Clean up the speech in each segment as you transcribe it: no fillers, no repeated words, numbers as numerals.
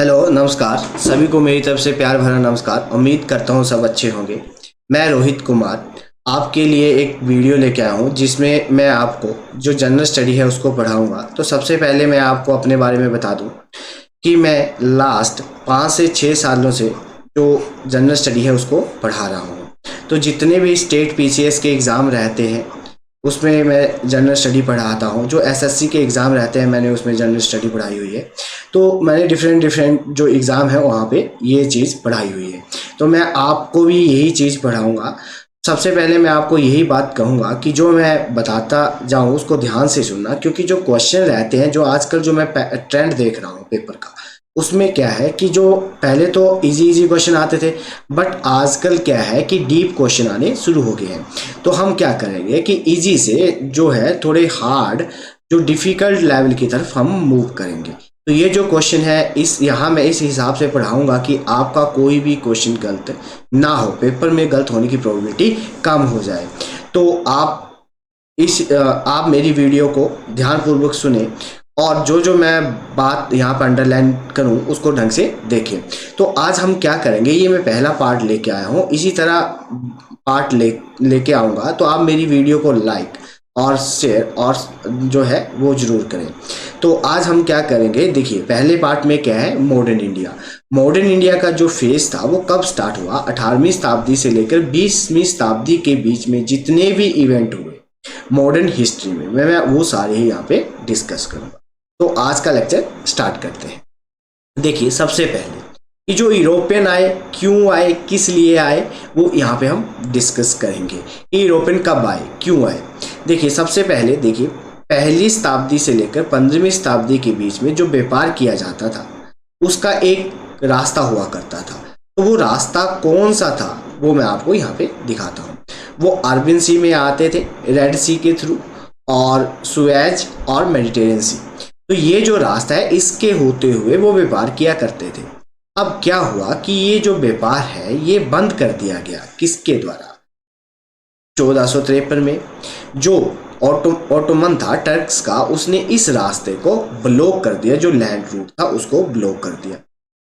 Hello नमस्कार। सभी को मेरी तरफ से प्यार भरा नमस्कार। उम्मीद करता हूँ सब अच्छे होंगे। मैं रोहित कुमार आपके लिए एक वीडियो लेके आया हूँ जिसमें मैं आपको जो जनरल स्टडी है उसको पढ़ाऊँगा। तो सबसे पहले मैं आपको अपने बारे में बता दूँ कि मैं लास्ट 5 से 6 सालों से जो जनरल स्टडी है उसको पढ़ा रहा हूँ। तो जितने भी स्टेट पीसीएस के एग्ज़ाम रहते हैं उसमें मैं जनरल स्टडी पढ़ाता हूँ। जो एसएससी के एग्ज़ाम रहते हैं मैंने उसमें जनरल स्टडी पढ़ाई हुई है। तो मैंने डिफरेंट डिफरेंट जो एग्ज़ाम है वहाँ पे ये चीज़ पढ़ाई हुई है। तो मैं आपको भी यही चीज़ पढ़ाऊँगा। सबसे पहले मैं आपको यही बात कहूँगा कि जो मैं बताता जाऊँ उसको ध्यान से सुनना, क्योंकि जो क्वेश्चन रहते हैं जो आजकल जो मैं ट्रेंड देख रहा हूँ पेपर का, उसमें क्या है कि जो पहले तो इजी इजी क्वेश्चन आते थे, बट आजकल क्या है कि डीप क्वेश्चन आने शुरू हो गए हैं। तो हम क्या करेंगे कि इजी से जो है थोड़े हार्ड जो डिफ़िकल्ट लेवल की तरफ हम मूव करेंगे। तो ये जो क्वेश्चन है इस यहाँ मैं इस हिसाब से पढ़ाऊँगा कि आपका कोई भी क्वेश्चन गलत ना हो, पेपर में गलत होने की प्रोबेबिलिटी कम हो जाए। तो आप मेरी वीडियो को ध्यानपूर्वक सुने और जो जो मैं बात यहाँ पर अंडरलाइन करूँ उसको ढंग से देखें। तो आज हम क्या करेंगे, ये मैं पहला पार्ट लेके आया हूँ, इसी तरह पार्ट लेके आऊँगा। तो आप मेरी वीडियो को लाइक और शेयर और जो है वो ज़रूर करें। तो आज हम क्या करेंगे, देखिए पहले पार्ट में क्या है, मॉडर्न इंडिया। मॉडर्न इंडिया का जो फेज था वो कब स्टार्ट हुआ, 18वीं शताब्दी से लेकर 20वीं शताब्दी के बीच में जितने भी इवेंट हुए मॉडर्न हिस्ट्री में मैं वो सारे ही यहाँ पे डिस्कस करूँगा। तो आज का लेक्चर स्टार्ट करते हैं। देखिए सबसे पहले कि जो यूरोपियन आए, क्यों आए, किस लिए आए, वो यहाँ पे हम डिस्कस करेंगे कि यूरोपियन कब आए, क्यों आए। देखिए सबसे पहले देखिए पहली शताब्दी से लेकर 15वीं शताब्दी के बीच में जो व्यापार किया जाता था उसका एक रास्ता हुआ करता था। तो वो रास्ता कौन सा था वो मैं आपको यहाँ पे दिखाता हूँ। वो अरबियन सी में आते थे, रेड सी के थ्रू, और सुएज और मेडिटेरियन सी। तो ये जो रास्ता है इसके होते हुए वो व्यापार किया करते थे। अब क्या हुआ कि ये जो व्यापार है ये बंद कर दिया गया, किसके द्वारा, 1453 में जो ऑटोमन था टर्क्स का, उसने इस रास्ते को ब्लॉक कर दिया, जो लैंड रूट था उसको ब्लॉक कर दिया।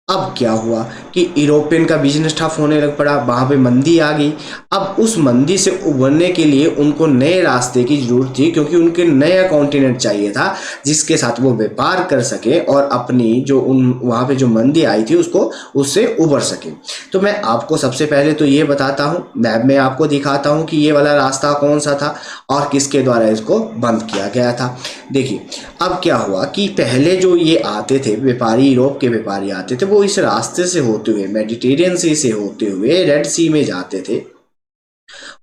अब क्या हुआ कि यूरोपियन का बिजनेस ठप होने लग पड़ा, वहाँ पे मंदी आ गई। अब उस मंदी से उभरने के लिए उनको नए रास्ते की जरूरत थी, क्योंकि उनके नया कॉन्टिनेंट चाहिए था जिसके साथ वो व्यापार कर सके और अपनी जो वहाँ पे जो मंदी आई थी उसको उससे उभर सके। तो मैं आपको सबसे पहले तो ये बताता हूँ, मैप में आपको दिखाता हूँ कि ये वाला रास्ता कौन सा था और किसके द्वारा इसको बंद किया गया था। देखिए अब क्या हुआ कि पहले जो ये आते थे व्यापारी, यूरोप के व्यापारी आते थे, वो इस रास्ते से होते हुए मेडिटेरियन सी से होते हुए रेड सी में जाते थे,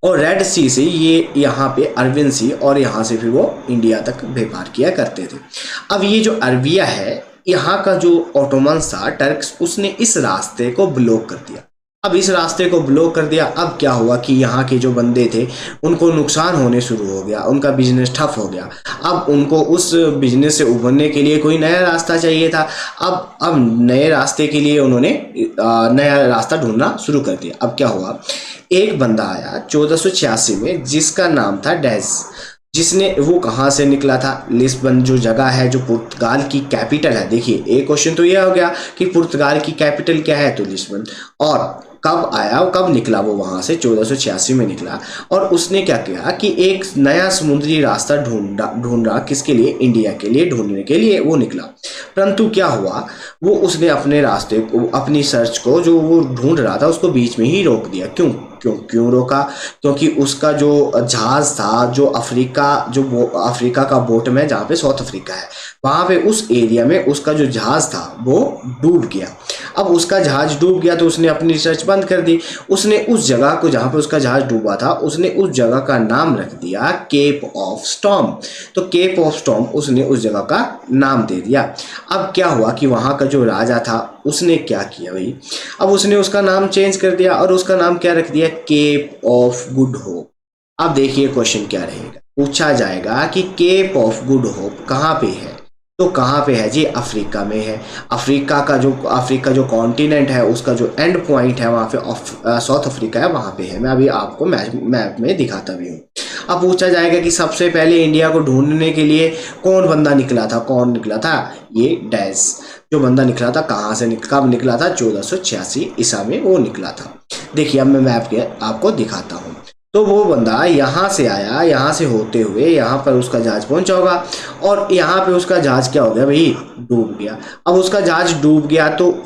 और रेड सी से ये यहाँ पे अरबियन सी, और यहाँ से फिर वो इंडिया तक व्यापार किया करते थे। अब ये जो अरबिया है, यहाँ का जो ऑटोमन था टर्क्स, उसने इस रास्ते को ब्लॉक कर दिया। अब इस रास्ते को ब्लॉक कर दिया, अब क्या हुआ कि यहाँ के जो बंदे थे उनको नुकसान होने शुरू हो गया, उनका बिजनेस ठप हो गया। अब उनको उस बिजनेस से उभरने के लिए कोई नया रास्ता चाहिए था। अब नए रास्ते के लिए उन्होंने नया रास्ता ढूंढना शुरू कर दिया। अब क्या हुआ, एक बंदा आया 1486 में जिसका नाम था डेज, जिसने वो कहाँ से निकला था, लिस्बन जो जगह है जो पुर्तगाल की कैपिटल है। देखिए एक क्वेश्चन तो यह हो गया कि पुर्तगाल की कैपिटल क्या है, तो लिस्बन। और कब आया, कब निकला वो वहाँ से, 1486 में निकला। और उसने क्या किया कि एक नया समुद्री रास्ता ढूंढा किसके लिए, इंडिया के लिए ढूंढने के लिए वो निकला। परंतु क्या हुआ, वो उसने अपने रास्ते को, अपनी सर्च को जो वो ढूंढ रहा था उसको बीच में ही रोक दिया। क्यों रोका, क्योंकि उसका जो जहाज था जो अफ्रीका का बॉटम है जहाँ पे साउथ अफ्रीका है, वहाँ पे उस एरिया में उसका जो जहाज था वो डूब गया। अब उसका जहाज डूब गया तो उसने अपनी रिसर्च बंद कर दी। उसने उस जगह को जहाँ पे उसका जहाज डूबा था, उसने उस जगह का नाम रख दिया केप ऑफ स्टॉर्म। तो केप ऑफ स्टॉर्म उसने उस जगह का नाम दे दिया। अब क्या हुआ कि वहाँ का जो राजा था उसने क्या किया भाई, अब उसने उसका नाम चेंज कर दिया और उसका नाम क्या रख दिया, केप ऑफ गुड होप। अब देखिए क्वेश्चन क्या रहेगा, पूछा जाएगा कि केप ऑफ गुड होप कहाँ पे है। तो कहाँ पे है जी, अफ्रीका में है। अफ्रीका जो कॉन्टिनेंट है उसका जो एंड पॉइंट है वहाँ पे साउथ अफ्रीका है, वहाँ पे है। मैं अभी आपको मैप में दिखाता भी हूँ। अब पूछा जाएगा कि सबसे पहले इंडिया को ढूंढने के लिए कौन बंदा निकला था, कौन निकला था, ये डैश जो बंदा निकला था, कहाँ से कब निकला था, 1486 ईसा में वो निकला था। देखिए अब मैं मैप के आपको दिखाता हूँ। तो वो बंदा यहाँ से आया, यहाँ से होते हुए यहाँ पर उसका जहाज पहुंचा होगा, और यहाँ पे उसका जहाज क्या हो गया भाई, डूब गया। अब उसका जहाज डूब गया तो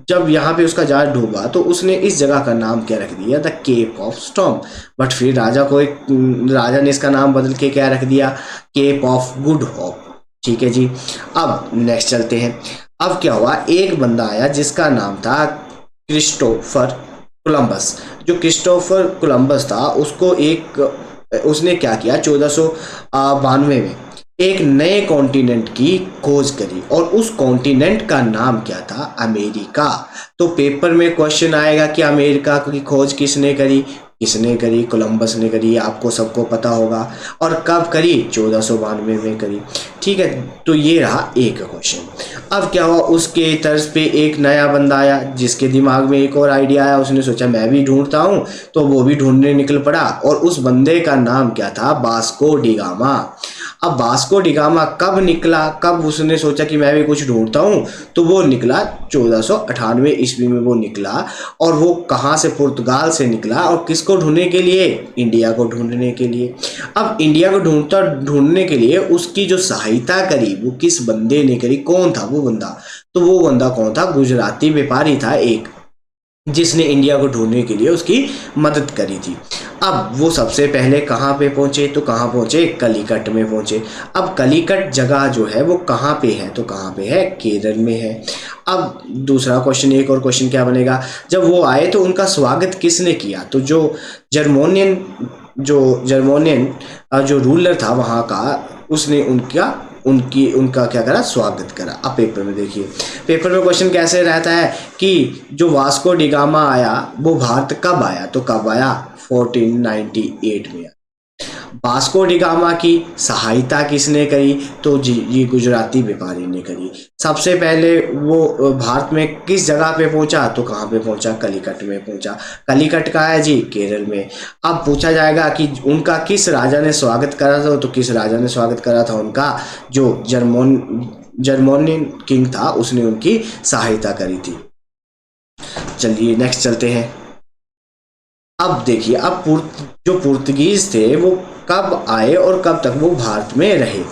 जब यहाँ पे उसका जहाज डूबा तो उसने इस जगह का नाम क्या रख दिया, the cape of storm. But फिर राजा ने इसका नाम बदल के क्या रख दिया, केप ऑफ गुड होप। ठीक है जी। अब नेक्स्ट चलते हैं। अब क्या हुआ, एक बंदा आया जिसका नाम था क्रिस्टोफर कोलंबस। जो क्रिस्टोफर कोलंबस था उसने क्या किया, 1492 में एक नए कॉन्टिनेंट की खोज करी, और उस कॉन्टिनेंट का नाम क्या था, अमेरिका। तो पेपर में क्वेश्चन आएगा कि अमेरिका की खोज किसने करी, कोलंबस ने करी, आपको सबको पता होगा। और कब करी, 1492 में करी। ठीक है, तो ये रहा एक क्वेश्चन। अब क्या हुआ, उसके तर्ज पे एक नया बंदा आया जिसके दिमाग में एक और आइडिया आया। उसने सोचा मैं भी ढूंढता हूँ, तो वो भी ढूंढने निकल पड़ा, और उस बंदे का नाम क्या था, वास्को डी गामा। अब वास्को डी गामा कब निकला, कब उसने सोचा कि मैं भी कुछ ढूंढता हूँ, तो वो निकला 1498 ईस्वी में वो निकला। और वो कहाँ से, पुर्तगाल से निकला, और किसको ढूंढने के लिए, इंडिया को ढूंढने के लिए। अब इंडिया को ढूंढने के लिए उसकी जो सहायता करी वो किस बंदे ने करी, कौन था वो बंदा, तो वो बंदा कौन था, गुजराती व्यापारी था एक, जिसने इंडिया को ढूंढने के लिए उसकी मदद करी थी। अब वो सबसे पहले कहाँ पे पहुंचे, तो कहाँ पहुंचे, कलिकट में पहुंचे। अब कलिकट जगह जो है वो कहाँ पे है, तो कहाँ पे है, केरल में है। अब दूसरा क्वेश्चन, एक और क्वेश्चन क्या बनेगा, जब वो आए तो उनका स्वागत किसने किया, तो जो जर्मोनियन जो रूलर था वहाँ का, उसने उनका क्या करा, स्वागत करा। अब पेपर में देखिए, पेपर में क्वेश्चन कैसे रहता है कि जो वास्को डी गामा आया वो भारत कब आया, तो कब आया, 1498 में। वास्को डी गामा की सहायता किसने करी, तो ये गुजराती व्यापारी ने करी। सबसे पहले वो भारत में किस जगह पे पहुंचा, तो कहाँ पे पहुंचा, कलिकट में पहुंचा। कलिकट का है जी, केरल में। अब पूछा जाएगा कि उनका किस राजा ने स्वागत करा था, तो किस राजा ने स्वागत करा था उनका, जो जर्मोनियन किंग था उसने उनकी सहायता करी थी। चलिए नेक्स्ट चलते हैं। अब देखिए, अब जो पुर्तगीज थे वो कब आए और कब तक वो भारत में रहे,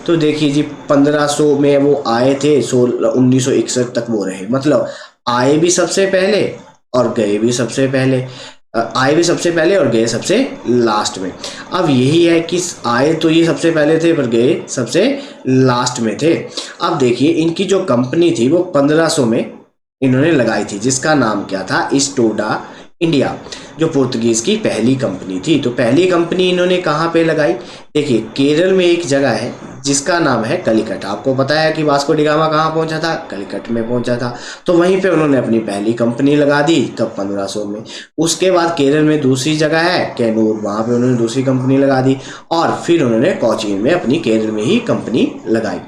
तो देखिए जी 1500 में वो आए थे, 1961 तक वो रहे। मतलब आए भी सबसे पहले और गए भी सबसे पहले, आए भी सबसे पहले और गए सबसे लास्ट में। अब यही है कि आए तो ये सबसे पहले थे पर गए सबसे लास्ट में थे। अब देखिए इनकी जो कंपनी थी वो 1500 में इन्होंने लगाई थी, जिसका नाम क्या था, ईस्टोडा इंडिया, जो पुर्तगीज की पहली कंपनी थी। तो पहली कंपनी इन्होंने कहाँ पे लगाई, देखिए केरल में एक जगह है जिसका नाम है कलिकट। आपको पता है कि वास्को डी गामा कहाँ पहुंचा था, कलिकट में पहुंचा था। तो वहीं पे उन्होंने अपनी पहली कंपनी लगा दी, कब, 1500 में। उसके बाद केरल में दूसरी जगह है कैनूर, वहाँ पे उन्होंने दूसरी कंपनी लगा दी, और फिर उन्होंने कोचीन में अपनी केरल में ही कंपनी लगाई।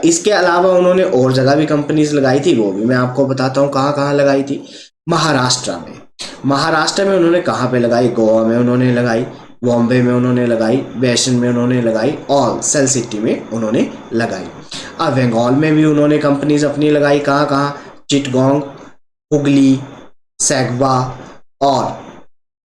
इसके अलावा उन्होंने और जगह भी कंपनीज लगाई थी, वो भी मैं आपको बताता हूँ कहाँ कहाँ लगाई थी। महाराष्ट्र में उन्होंने कहाँ पे लगाई, गोवा में उन्होंने लगाई, बॉम्बे में उन्होंने लगाई, वैशन में उन्होंने लगाई, और सेल सिटी में उन्होंने लगाई। अब बंगाल में भी उन्होंने कंपनीज अपनी लगाई, कहाँ कहाँ, चिटगोंग, हुगली, सैगवा और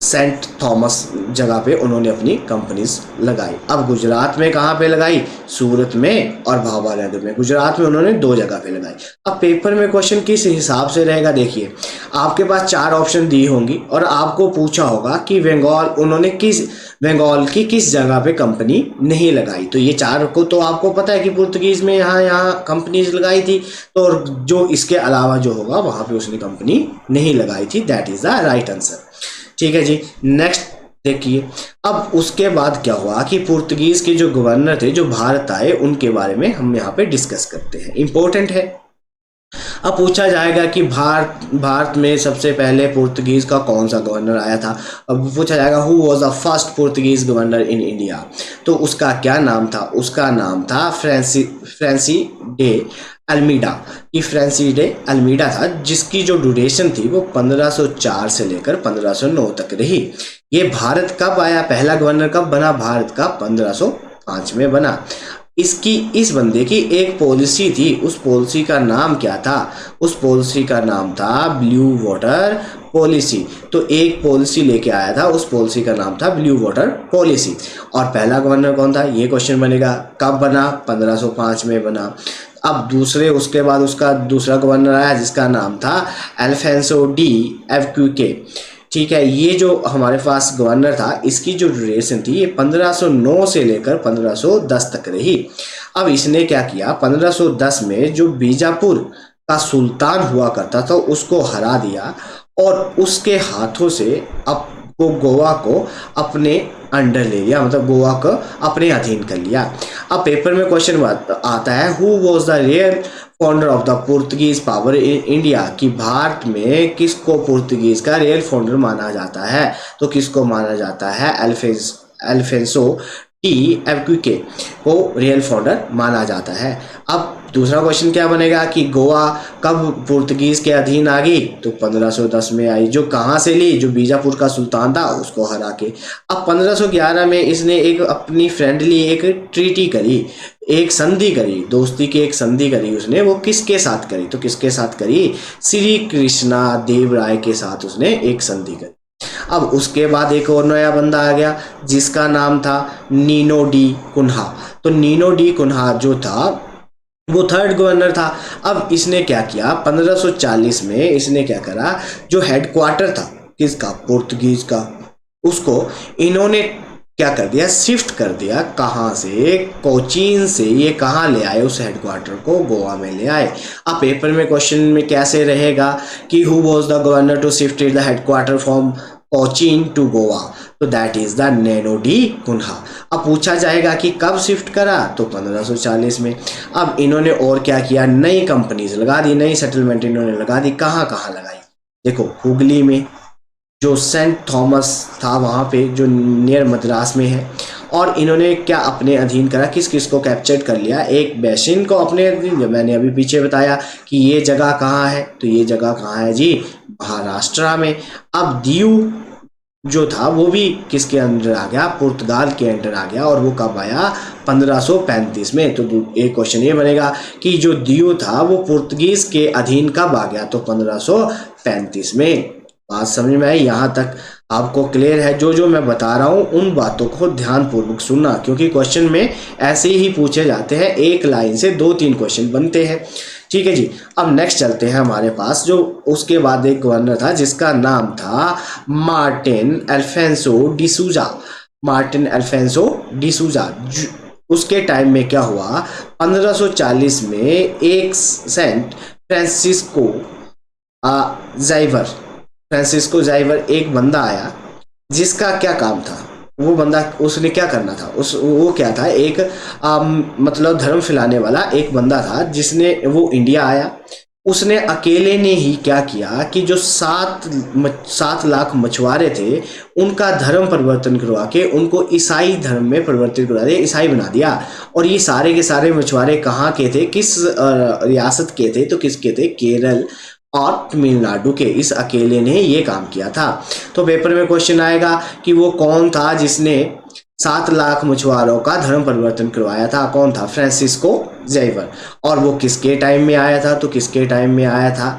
सेंट थॉमस जगह पे उन्होंने अपनी कंपनीज लगाई। अब गुजरात में कहाँ पे लगाई, सूरत में और भावनगर में। गुजरात में उन्होंने 2 जगह पे लगाई। अब पेपर में क्वेश्चन किस हिसाब से रहेगा, देखिए आपके पास 4 ऑप्शन दी होंगी और आपको पूछा होगा कि बंगाल की किस जगह पे कंपनी नहीं लगाई। तो ये 4 को तो आपको पता है कि पुर्तगीज में यहाँ कंपनीज लगाई थी, तो और जो इसके अलावा जो होगा वहाँ पे उसने कंपनी नहीं लगाई थी। That is the right answer. ठीक है जी, नेक्स्ट देखिए। अब उसके बाद क्या हुआ कि पुर्तगीज के जो गवर्नर थे जो भारत आए, उनके बारे में हम यहाँ पे डिस्कस करते हैं, इंपॉर्टेंट है। अब पूछा जाएगा कि भारत में सबसे पहले पुर्तगीज का कौन सा गवर्नर आया था। अब पूछा जाएगा who was the first Portuguese governor in India. तो उसका क्या नाम था, उसका नाम था फ्रांसी डे अल्मीडा। कि फ्रांसी डे अल्मीडा था, जिसकी जो ड्यूरेशन थी वो 1504 से लेकर 1509 तक रही। ये भारत कब आया, पहला गवर्नर कब बना भारत का, 1505 में बना। इसकी इस बंदे की एक पॉलिसी थी, उस पॉलिसी का नाम क्या था, उस पॉलिसी का नाम था ब्लू वाटर पॉलिसी। तो एक पॉलिसी लेके आया था, उस पॉलिसी का नाम था ब्लू वाटर पॉलिसी। और पहला गवर्नर कौन था, ये क्वेश्चन बनेगा, कब बना, 1505 में बना। अब दूसरे उसके बाद उसका दूसरा गवर्नर आया जिसका नाम था अल्फेंसो डी एवक्यूके। ठीक है, ये जो हमारे पास गवर्नर था इसकी जो ड्यूरेशन थी ये 1509 से लेकर 1510 तक रही। अब इसने क्या किया, 1510 में जो बीजापुर का सुल्तान हुआ करता था उसको हरा दिया और उसके हाथों से अब वो गोवा को अपने अंडर ले लिया, मतलब गोवा को अपने अधीन कर लिया। अब पेपर में क्वेश्चन आता है who was the real founder of the Portuguese power in India. कि भारत में किसको पुर्तगीज का रियल फाउंडर माना जाता है, तो किसको माना जाता है, अल्फेंसो टी एवक्यूके को रियल फाउंडर माना जाता है। अब दूसरा क्वेश्चन क्या बनेगा कि गोवा कब पुर्तगीज के अधीन आ गई, तो 1510 में आई। जो कहाँ से ली, जो बीजापुर का सुल्तान था उसको हरा के। अब 1511 में इसने एक अपनी फ्रेंडली एक ट्रीटी करी, एक संधि करी, दोस्ती की एक संधि करी उसने। वो किसके साथ करी, तो किसके साथ करी, श्री कृष्णा देव राय के साथ उसने एक संधि करी। अब उसके बाद एक और नया बंदा आ गया जिसका नाम था नीनो डी कुन्हा। तो नीनो डी कुन्हा जो था वो थर्ड गवर्नर था। अब इसने क्या किया, 1540 में इसने क्या करा, जो हेडक्वार्टर था किसका, पुर्तगीज का, उसको इन्होंने क्या कर दिया, शिफ्ट कर दिया। कहाँ से, कोचीन से। ये कहाँ ले आए, उस हेडक्वार्टर को गोवा में ले आए। अब पेपर में क्वेश्चन में कैसे रहेगा कि who was the governor to shift the headquarter from Cochin to Goa, तो that is the Nuno da Cunha. अब पूछा जाएगा कि कब शिफ्ट करा, तो 1540 में। अब इन्होंने और क्या किया, नई कंपनीज लगा दी, नई सेटलमेंट इन्होंने लगा दी। कहाँ कहाँ लगाई, देखो हुगली में, जो सेंट थॉमस था वहाँ पे जो नियर मद्रास में है। और इन्होंने क्या अपने अधीन करा, किस किस को कैप्चर कर लिया, एक बेसिन को अपने अधीन, जो मैंने अभी पीछे बताया कि ये जगह कहाँ है, तो ये जगह कहाँ है जी, महाराष्ट्र में। अब दीव जो था वो भी किसके अंडर आ गया, पुर्तगाल के अंडर आ गया। और वो कब आया, 1535 में। तो एक क्वेश्चन ये बनेगा कि जो दीव था वो पुर्तगीज के अधीन कब आ गया, तो 1535 में। बात समझ में आई, यहाँ तक आपको क्लियर है। जो जो मैं बता रहा हूँ उन बातों को ध्यानपूर्वक सुनना, क्योंकि क्वेश्चन में ऐसे ही पूछे जाते हैं, एक लाइन से 2-3 क्वेश्चन बनते हैं। ठीक है जी। अब नेक्स्ट चलते हैं हमारे पास, जो उसके बाद एक गवर्नर था जिसका नाम था मार्टिन अल्फेंसो डिसूजा। मार्टिन अल्फेंसो डिसूजा। उसके टाइम में क्या हुआ, 1540 में एक सेंट फ्रांसिस्को जाइवर, फ्रांसिस्को जाइवर एक बंदा आया जिसका क्या काम था, वो बंदा उसने क्या करना था, वो क्या था, एक मतलब धर्म फैलाने वाला एक बंदा था जिसने वो इंडिया आया। उसने अकेले ने ही क्या किया कि जो 7 लाख मछुआरे थे उनका धर्म परिवर्तन करवा के उनको ईसाई धर्म में परिवर्तित करवा दिया, ईसाई बना दिया। और ये सारे के सारे मछुआरे कहाँ के थे, किस रियासत के थे, तो किसके थे, केरल और तमिलनाडु के। इस अकेले ने ये काम किया था। तो पेपर में क्वेश्चन आएगा कि वो कौन था जिसने 7 लाख मछुआरों का धर्म परिवर्तन करवाया था, कौन था, फ्रांसिस्को जाइवर। और वो किसके टाइम में आया था, तो किसके टाइम में आया था,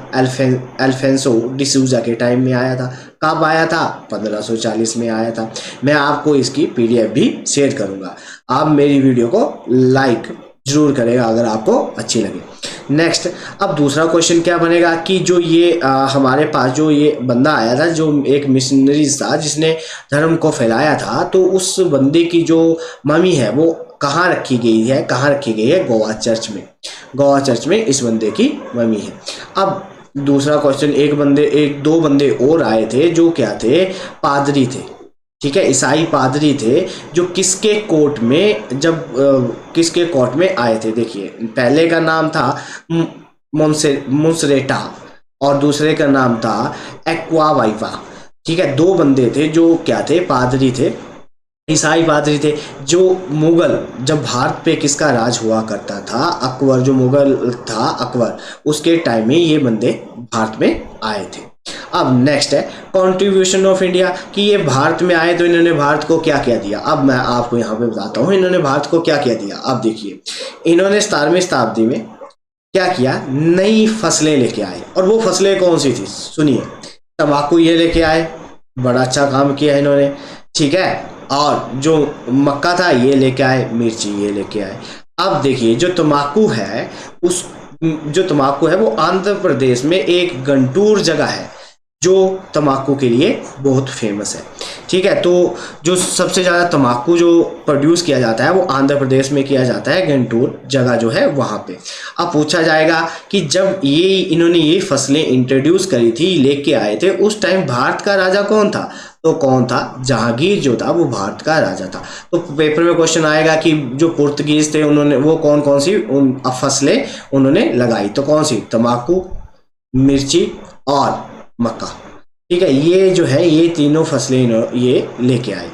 अल्फेंसो डिसूजा के टाइम में आया था। कब आया था, 1540 में आया था। मैं आपको इसकी PDF भी शेयर करूंगा। आप मेरी वीडियो को लाइक जरूर करेगा अगर आपको अच्छी लगे। नेक्स्ट, अब दूसरा क्वेश्चन क्या बनेगा कि जो ये हमारे पास जो ये बंदा आया था, जो एक मिशनरीज था जिसने धर्म को फैलाया था, तो उस बंदे की जो मम्मी है वो कहाँ रखी गई है, कहाँ रखी गई है, गोवा चर्च में। गोवा चर्च में इस बंदे की मम्मी है। अब दूसरा क्वेश्चन, एक दो बंदे और आए थे जो क्या थे, पादरी थे। ठीक है, ईसाई पादरी थे जो किसके कोर्ट में, जब किसके कोर्ट में आए थे। देखिए, पहले का नाम था मोन्सरेटा और दूसरे का नाम था एक्वावाइवा। ठीक है, दो बंदे थे जो क्या थे, पादरी थे, ईसाई पादरी थे, जो मुगल, जब भारत पे किसका राज हुआ करता था, अकबर, जो मुगल था अकबर, उसके टाइम में ये बंदे भारत में आए थे। अब नेक्स्ट है कंट्रीब्यूशन ऑफ इंडिया, कि ये भारत में आए तो इन्होंने भारत को क्या क्या दिया। अब मैं आपको यहाँ पे बताता हूँ इन्होंने भारत को क्या क्या दिया। अब देखिए, इन्होंने 17वीं शताब्दी में क्या किया, नई फसलें लेके आए, और वो फसलें कौन सी थी, सुनिए। तंबाकू ये लेके आए, बड़ा अच्छा काम किया इन्होंने, ठीक है। और जो मक्का था ये लेके आए, मिर्ची ये लेके आए। अब देखिए, जो तंबाकू है, उस जो तंबाकू है वो आंध्र प्रदेश में एक गंटूर जगह है जो तंबाकू के लिए बहुत फेमस है। ठीक है, तो जो सबसे ज़्यादा तंबाकू जो प्रोड्यूस किया जाता है वो आंध्र प्रदेश में किया जाता है, गंटूर जगह जो है वहाँ पे। अब पूछा जाएगा कि जब इन्होंने ये फसलें इंट्रोड्यूस करी थी, लेके आए थे, उस टाइम भारत का राजा कौन था, तो कौन था, जहांगीर जो था वो भारत का राजा था। तो पेपर में क्वेश्चन आएगा कि जो पुर्तगीज थे उन्होंने वो कौन कौन सी फसलें उन्होंने लगाई, तो कौन सी, तंबाकू, मिर्ची और मक्का। ठीक है, ये जो है ये तीनों फसलें ये लेके आए।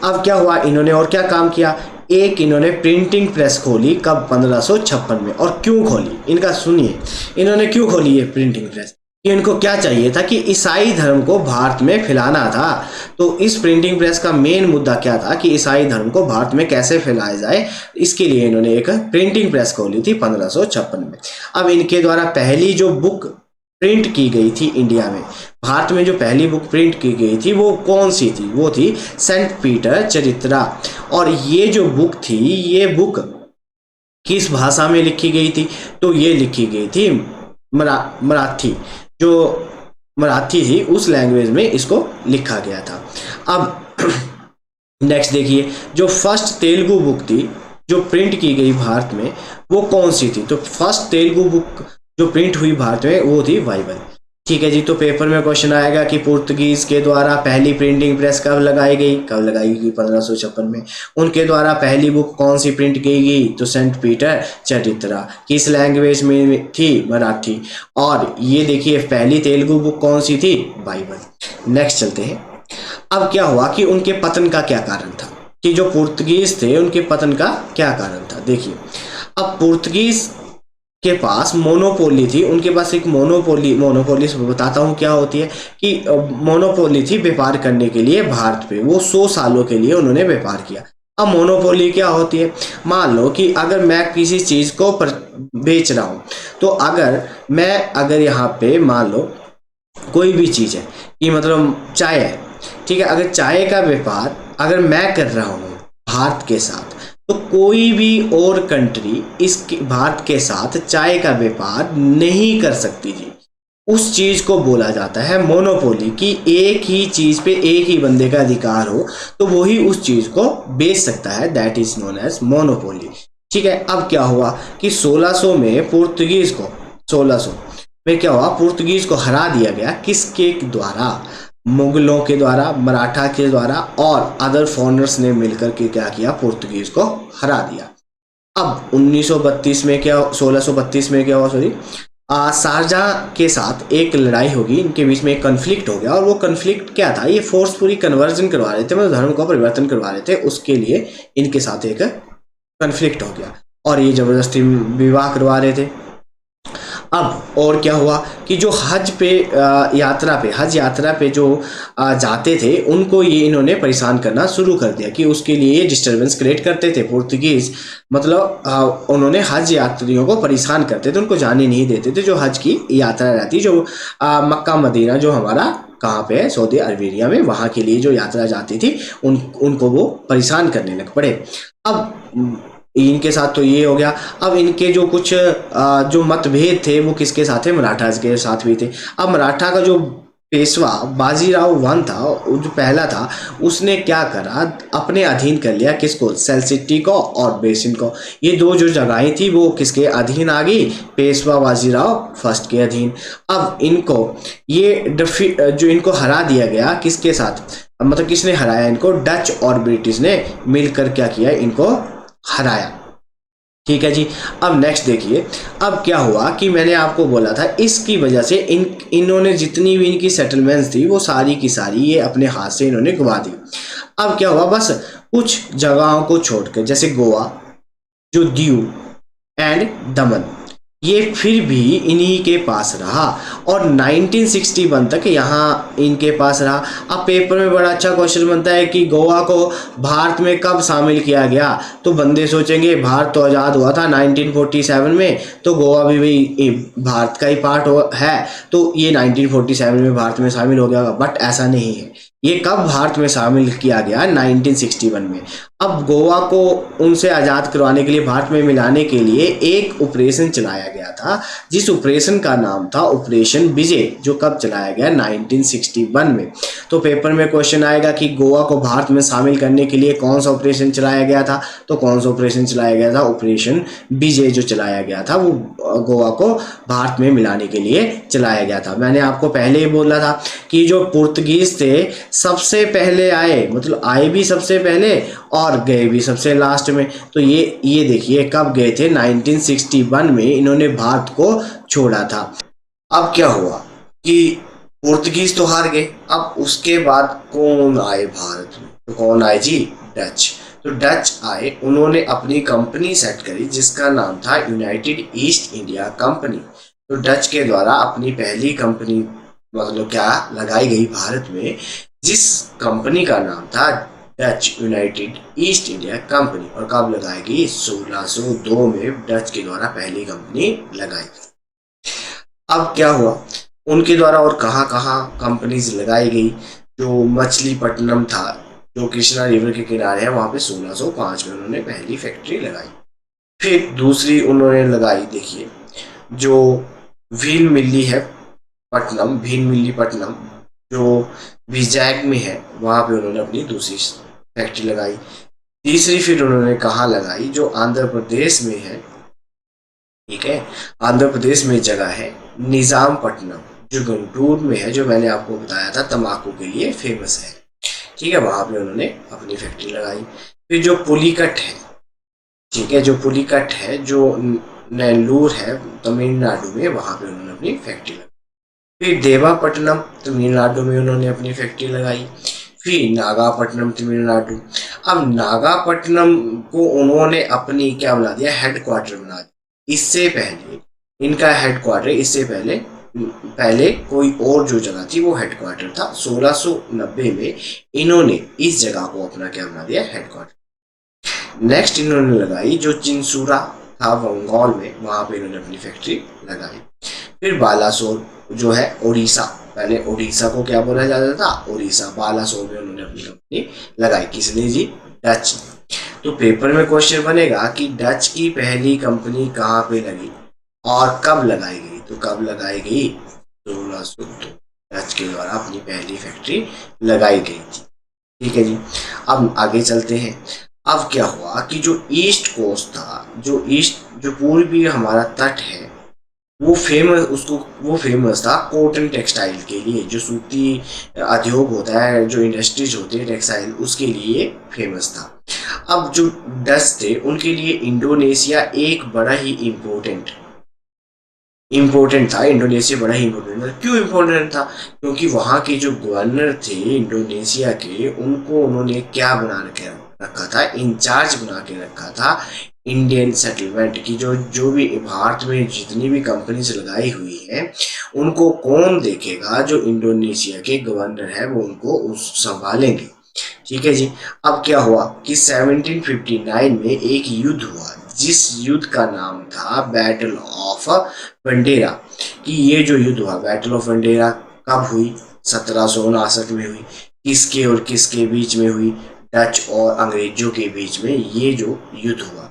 अब क्या हुआ, इन्होंने और क्या काम किया, एक इन्होंने प्रिंटिंग प्रेस खोली, कब, 1556 में। और क्यों खोली, इनका सुनिए, इन्होंने क्यों खोली ये प्रिंटिंग प्रेस, कि इनको क्या चाहिए था कि ईसाई धर्म को भारत में फैलाना था। तो इस प्रिंटिंग प्रेस का मेन मुद्दा क्या था कि ईसाई धर्म को भारत में कैसे फैलाया जाए, इसके लिए इन्होंने एक प्रिंटिंग प्रेस खोली थी 1556 में। अब इनके द्वारा पहली जो बुक प्रिंट की गई थी इंडिया में, भारत में जो पहली बुक प्रिंट की गई थी वो कौन सी थी, वो थी सेंट पीटर चरित्रा। और ये जो बुक थी, ये बुक किस भाषा में लिखी गई थी, तो ये लिखी गई थी मराठी, जो मराठी थी उस लैंग्वेज में इसको लिखा गया था। अब नेक्स्ट देखिए, जो फर्स्ट तेलुगु बुक थी जो प्रिंट की गई भारत में वो कौन सी थी, तो फर्स्ट तेलुगु बुक जो प्रिंट हुई भारत में वो थी बाइबल। ठीक है जी, तो पेपर में क्वेश्चन आएगा कि पुर्तगीज के द्वारा पहली प्रिंटिंग प्रेस कब लगाई गई, 1556 में। उनके द्वारा पहली बुक कौन सी प्रिंट की गई, तो सेंट पीटर चरित्रा। किस लैंग्वेज में थी, मराठी। और ये देखिए पहली तेलुगु बुक कौन सी थी, बाइबल। नेक्स्ट चलते हैं। अब क्या हुआ कि उनके पतन का क्या कारण था, कि जो पुर्तगीज थे उनके पतन का क्या कारण था। देखिए, अब पुर्तगीज के पास मोनोपोली थी, उनके पास एक मोनोपोली बताता हूँ क्या होती है, कि मोनोपोली थी व्यापार करने के लिए भारत पे। वो 100 सालों के लिए उन्होंने व्यापार किया। अब मोनोपोली क्या होती है, मान लो कि अगर मैं किसी चीज़ को बेच रहा हूँ, तो अगर यहाँ पे मान लो कोई भी चीज़ है, कि मतलब चाय है, ठीक है, अगर चाय का व्यापार अगर मैं कर रहा हूँ भारत के साथ, तो कोई भी और कंट्री इस भारत के साथ चाय का व्यापार नहीं कर सकती जी। उस चीज को बोला जाता है मोनोपोली, कि एक ही चीज पे एक ही बंदे का अधिकार हो तो वही उस चीज को बेच सकता है, that is known as monopoly. ठीक है, अब क्या हुआ कि 1600 में पुर्तगीज को 1600 में क्या हुआ, पुर्तगीज को हरा दिया गया, किसके द्वारा, मुगलों के द्वारा, मराठा के द्वारा, और अदर फॉरेनर्स ने मिलकर के क्या किया, पुर्तगीज को हरा दिया। अब 1932 में क्या, 1632 में क्या हुआ, सॉरी, शारजहां के साथ एक लड़ाई होगी, इनके बीच में एक कन्फ्लिक्ट हो गया। और वो कन्फ्लिक्ट क्या था, ये फोर्सफुली कन्वर्जन करवा रहे थे, मतलब धर्म का परिवर्तन करवा रहे थे, उसके लिए इनके साथ एक कन्फ्लिक्ट हो गया और ये जबरदस्ती विवाह करवा रहे थे। अब और क्या हुआ कि जो हज यात्रा पे जो जाते थे उनको ये इन्होंने परेशान करना शुरू कर दिया, कि उसके लिए डिस्टरबेंस क्रिएट करते थे पुर्तगीज, मतलब उन्होंने हज यात्रियों को परेशान करते थे, उनको जाने नहीं देते थे। जो हज की यात्रा रहती, जो मक्का मदीना जो हमारा कहाँ पे है, सऊदी अरेबिया में, वहाँ के लिए जो यात्रा जाती थी उनको वो परेशान करने लग पड़े। अब इनके साथ तो ये हो गया। अब इनके जो कुछ जो मतभेद थे वो किसके साथ थे, मराठा के साथ भी थे। अब मराठा का जो पेशवा बाजीराव वन था, जो पहला था, उसने क्या करा, अपने अधीन कर लिया किसको, सेल सिटी को और बेसिन को। ये दो जो जगहें थी वो किसके अधीन आ गई, पेशवा बाजीराव फर्स्ट के अधीन। अब इनको जो इनको हरा दिया गया किसके साथ, मतलब किसने हराया इनको, डच और ब्रिटिश ने मिलकर क्या किया, इनको हराया। ठीक है जी। अब नेक्स्ट देखिए, अब क्या हुआ कि मैंने आपको बोला था इसकी वजह से इन्होंने जितनी भी इनकी सेटलमेंट्स थी वो सारी की सारी ये अपने हाथ से इन्होंने गवा दी। अब क्या हुआ, बस कुछ जगहों को छोड़ के, जैसे गोवा, जो दीव एंड दमन, ये फिर भी इन्हीं के पास रहा और 1961 तक यहाँ इनके पास रहा। अब पेपर में बड़ा अच्छा क्वेश्चन बनता है कि गोवा को भारत में कब शामिल किया गया, तो बंदे सोचेंगे भारत तो आज़ाद हुआ था 1947 में, तो गोवा भी भाई भारत का ही पार्ट है, तो ये 1947 में भारत में शामिल हो गया। बट ऐसा नहीं है, ये कब भारत में शामिल किया गया, 1961 में। अब गोवा को उनसे आज़ाद करवाने के लिए, भारत में मिलाने के लिए एक ऑपरेशन चलाया गया था, जिस ऑपरेशन का नाम था ऑपरेशन विजय, जो कब चलाया गया, 1961 में। तो पेपर में क्वेश्चन आएगा कि गोवा को भारत में शामिल करने के लिए कौन सा ऑपरेशन चलाया गया था, तो कौन सा ऑपरेशन चलाया गया था, ऑपरेशन विजय जो चलाया गया था वो गोवा को भारत में मिलाने के लिए चलाया गया था। मैंने आपको पहले ही बोला था कि जो पुर्तगीज थे सबसे पहले आए, मतलब आए भी सबसे पहले और गए भी सबसे लास्ट में। तो ये देखिए कब गए थे, 1961 में इन्होंने भारत को छोड़ा था। अब क्या हुआ कि पुर्तगीज तो हार गए, अब उसके बाद कौन आए भारत में, तो कौन आए जी, डच। तो डच आए, उन्होंने अपनी कंपनी सेट करी जिसका नाम था यूनाइटेड ईस्ट इंडिया कंपनी। तो डच के द्वारा अपनी पहली कंपनी मतलब क्या लगाई गई भारत में, जिस कंपनी का नाम था Dutch United east India company. और कब लगाई गई, 1602 में डच के द्वारा पहली कंपनी लगाई गई। अब क्या हुआ, उनके द्वारा और कहाँ कहाँ कंपनीज लगाई गई, जो मछलीपट्टनम था जो कृष्णा रिवर के किनारे है, वहां पे 1605 में उन्होंने पहली फैक्ट्री लगाई। फिर दूसरी उन्होंने लगाई, देखिए जो व्हील मिल्ली है पट्टनम, भील मिल्ली पट्टनम जो विजयक में है, वहां पे उन्होंने अपनी दूसरी फैक्ट्री लगाई। तीसरी फिर उन्होंने कहाँ लगाई, जो आंध्र प्रदेश में है, ठीक है, आंध्र प्रदेश में जगह है निजामपट्टनम, जो गुंटूर में है, जो मैंने आपको बताया था तंबाकू के लिए फेमस है, ठीक है, वहां पे उन्होंने अपनी फैक्ट्री लगाई। फिर जो पुलिकट है, ठीक है, जो पुलिकट है जो नेल्लूर है तमिलनाडु में, वहां पे उन्होंने अपनी फैक्ट्री लगाई। फिर देवापट्टनम तमिलनाडु में उन्होंने अपनी फैक्ट्री लगाई। फिर नागापट्टनम तमिलनाडु। अब नागापट्टनम को उन्होंने अपनी क्या बना दिया, हेडक्वार्टर बना दिया। इससे पहले इनका हेडक्वार्टर, इससे पहले कोई और जो जगह थी वो हेडक्वार्टर था। 1690 में इन्होंने इस जगह को अपना क्या बना दिया, हेडक्वार्टर। नेक्स्ट इन्होंने लगाई जो चिंसूरा था बंगाल में, वहां पे इन्होंने अपनी फैक्ट्री लगाई। फिर बालासोर जो है उड़ीसा, पहले उड़ीसा को क्या बोला जाता था, उड़ीसा, बालासोर में उन्होंने अपनी कंपनी लगाई। किसने जी, डच। तो पेपर में क्वेश्चन बनेगा कि डच की पहली कंपनी कहाँ पे लगी और कब लगाई गई, तो कब लगाई गई, 1602 डच के द्वारा अपनी पहली फैक्ट्री लगाई गई थी। ठीक है जी, अब आगे चलते हैं। अब क्या हुआ कि जो ईस्ट कोस्ट था, जो पूर्वी हमारा तट है, वो फेमस था कॉटन टेक्सटाइल के लिए, जो सूती उद्योग होता है, जो इंडस्ट्रीज होती है टेक्सटाइल, उसके लिए फेमस था। अब जो डच थे उनके लिए इंडोनेशिया एक बड़ा ही इम्पोर्टेंट था। इंडोनेशिया बड़ा ही इम्पोर्टेंट था। क्यों इम्पोर्टेंट था, क्योंकि वहाँ के जो गवर्नर थे इंडोनेशिया के, उनको उन्होंने क्या बना के रखा था, इंचार्ज बना के रखा था इंडियन सेटलमेंट की। जो भी भारत में जितनी भी कंपनीज लगाई हुई हैं, उनको कौन देखेगा, जो इंडोनेशिया के गवर्नर है वो उनको संभालेंगे। ठीक है जी। अब क्या हुआ कि 1759 में एक युद्ध हुआ, जिस युद्ध का नाम था बैटल ऑफ वंडेरा। कि ये जो युद्ध हुआ बैटल ऑफ वंडेरा कब हुई, 1759 में हुई। किसके और किसके बीच में हुई, डच और अंग्रेजों के बीच में ये जो युद्ध हुआ।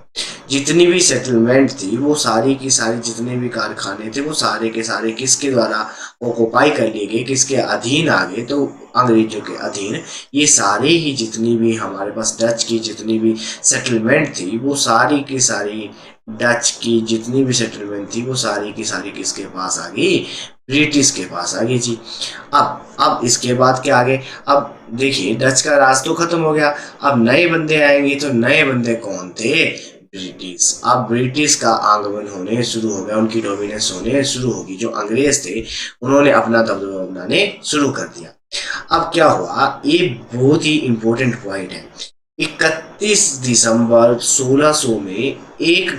जितनी भी सेटलमेंट थी वो सारी की सारी, जितने भी कारखाने थे वो सारे के सारे किसके द्वारा ऑक्युपाई कर लिए गए, किसके अधीन आ गए, तो अंग्रेजों के अधीन। ये सारे ही जितनी भी हमारे पास डच की जितनी भी सेटलमेंट थी, वो सारी की सारी डच की जितनी भी सेटलमेंट थी वो सारी की सारी किसके पास आ गई, ब्रिटिश के पास आ गई जी। अब इसके बाद क्या आगे, अब देखिए डच का राज तो खत्म हो गया, अब नए बंदे आएंगे। तो नए बंदे कौन थे, ब्रिटिश। अब ब्रिटिश का आगमन होने शुरू हो गया, उनकी डोमिनेंस होने शुरू होगी। जो अंग्रेज थे उन्होंने अपना दबदबा बनाने शुरू कर दिया। अब क्या हुआ, ये बहुत ही इंपॉर्टेंट पॉइंट है। 31 दिसंबर 1600 में एक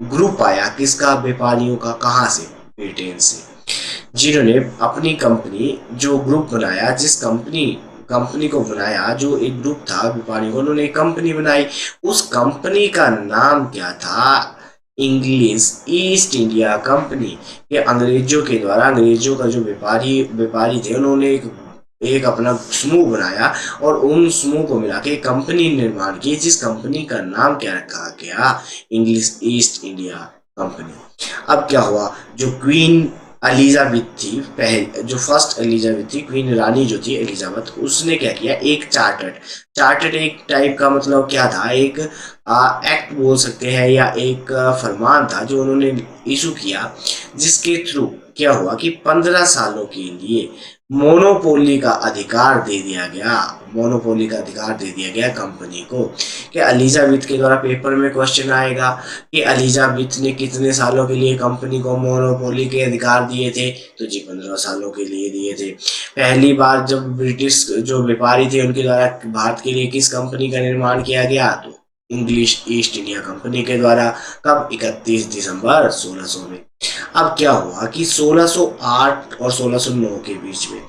ग्रुप आया, किसका, व्यापारियों का। कहाँ से, ब्रिटेन से, जिन्होंने अपनी कंपनी, जो ग्रुप बनाया, जिस कंपनी कंपनी को बनाया, जो एक ग्रुप था व्यापारियों को, उन्होंने एक कंपनी बनाई। उस कंपनी का नाम क्या था, इंग्लिश ईस्ट इंडिया कंपनी। ये अंग्रेजों के द्वारा, अंग्रेजों का जो व्यापारी व्यापारी थे, उन्होंने एक अपना समूह बनाया और उन समूह को मिला के कंपनी निर्माण की, जिस कंपनी का नाम क्या रखा गया, इंग्लिश ईस्ट इंडिया कंपनी। अब क्या हुआ, जो क्वीन एलिजाबेथ थी, पहले जो फर्स्ट एलिजाबेथ थी, क्वीन रानी जो थी एलिजाबेथ, उसने क्या किया, एक चार्टर्ड एक टाइप का, मतलब क्या था, एक एक्ट बोल सकते हैं या एक फरमान था जो उन्होंने इशू किया, जिसके थ्रू क्या हुआ कि 15 सालों के लिए मोनोपोली का अधिकार दे दिया गया। मोनोपोली का अधिकार दे दिया गया कंपनी को। कि एलिजाबेथ के द्वारा पेपर में क्वेश्चन आएगा कि एलिजाबेथ ने कितने सालों के लिए कंपनी को मोनोपोली के अधिकार दिए थे, तो जी 15 सालों के लिए दिए थे। पहली बार जब ब्रिटिश जो व्यापारी थे उनके द्वारा भारत के लिए किस कंपनी का निर्माण किया गया, तो इंग्लिश ईस्ट इंडिया कंपनी के द्वारा। कब, 31 दिसंबर 1600 में। अब क्या हुआ कि 1608 और 1609 के बीच में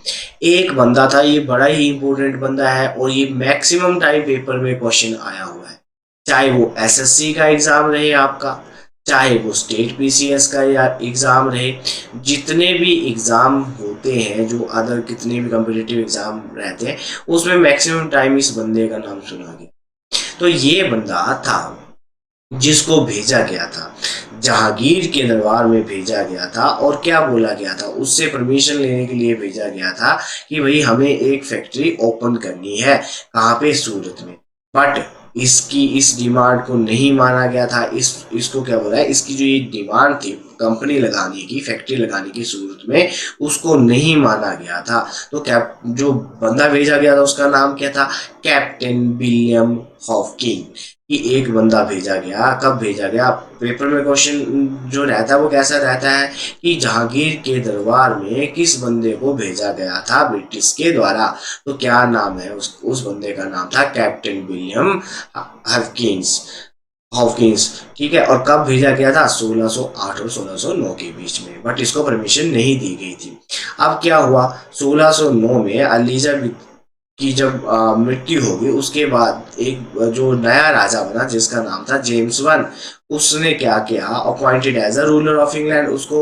एक बंदा था, ये बड़ा ही इंपॉर्टेंट बंदा है और ये मैक्सिमम टाइम पेपर में क्वेश्चन आया हुआ है, चाहे वो एसएससी का एग्जाम रहे आपका, चाहे वो स्टेट पीसीएस का या एग्जाम रहे, जितने भी एग्जाम होते हैं, जो अदर कितने भी कॉम्पिटिटिव एग्जाम रहते हैं, उसमें मैक्सिमम टाइम इस बंदे का नाम सुना गया। तो ये बंदा था जिसको भेजा गया था, जहांगीर के दरबार में भेजा गया था, और क्या बोला गया था, उससे परमिशन लेने के लिए भेजा गया था कि भाई हमें एक फैक्ट्री ओपन करनी है, कहाँ पे, सूरत में। बट इसकी इस डिमांड को नहीं माना गया था। इसको क्या बोला है, इसकी जो ये डिमांड थी कंपनी लगाने की, फैक्ट्री लगाने की सूरत में, उसको नहीं माना गया था। तो क्या, जो बंदा भेजा गया था उसका नाम क्या था, कैप्टन विलियम हॉकिंग। कि एक बंदा भेजा गया, कब भेजा गया, पेपर में क्वेश्चन जो रहता है वो कैसा रहता है कि जहांगीर के दरबार में किस बंदे को भेजा गया था ब्रिटिश के द्वारा, तो क्या नाम है, उस बंदे का नाम था कैप्टन विलियम हॉकिंस। ठीक है, और कब भेजा गया था, 1608 और 1609 के बीच में, बट इसको परमिशन नहीं दी गई थी। अब क्या हुआ, 1609 में एलिजाबेथ की जब मृत्यु होगी, उसके बाद एक जो नया राजा बना जिसका नाम था जेम्स वन, उसने क्या किया, appointed as a ruler of England, उसको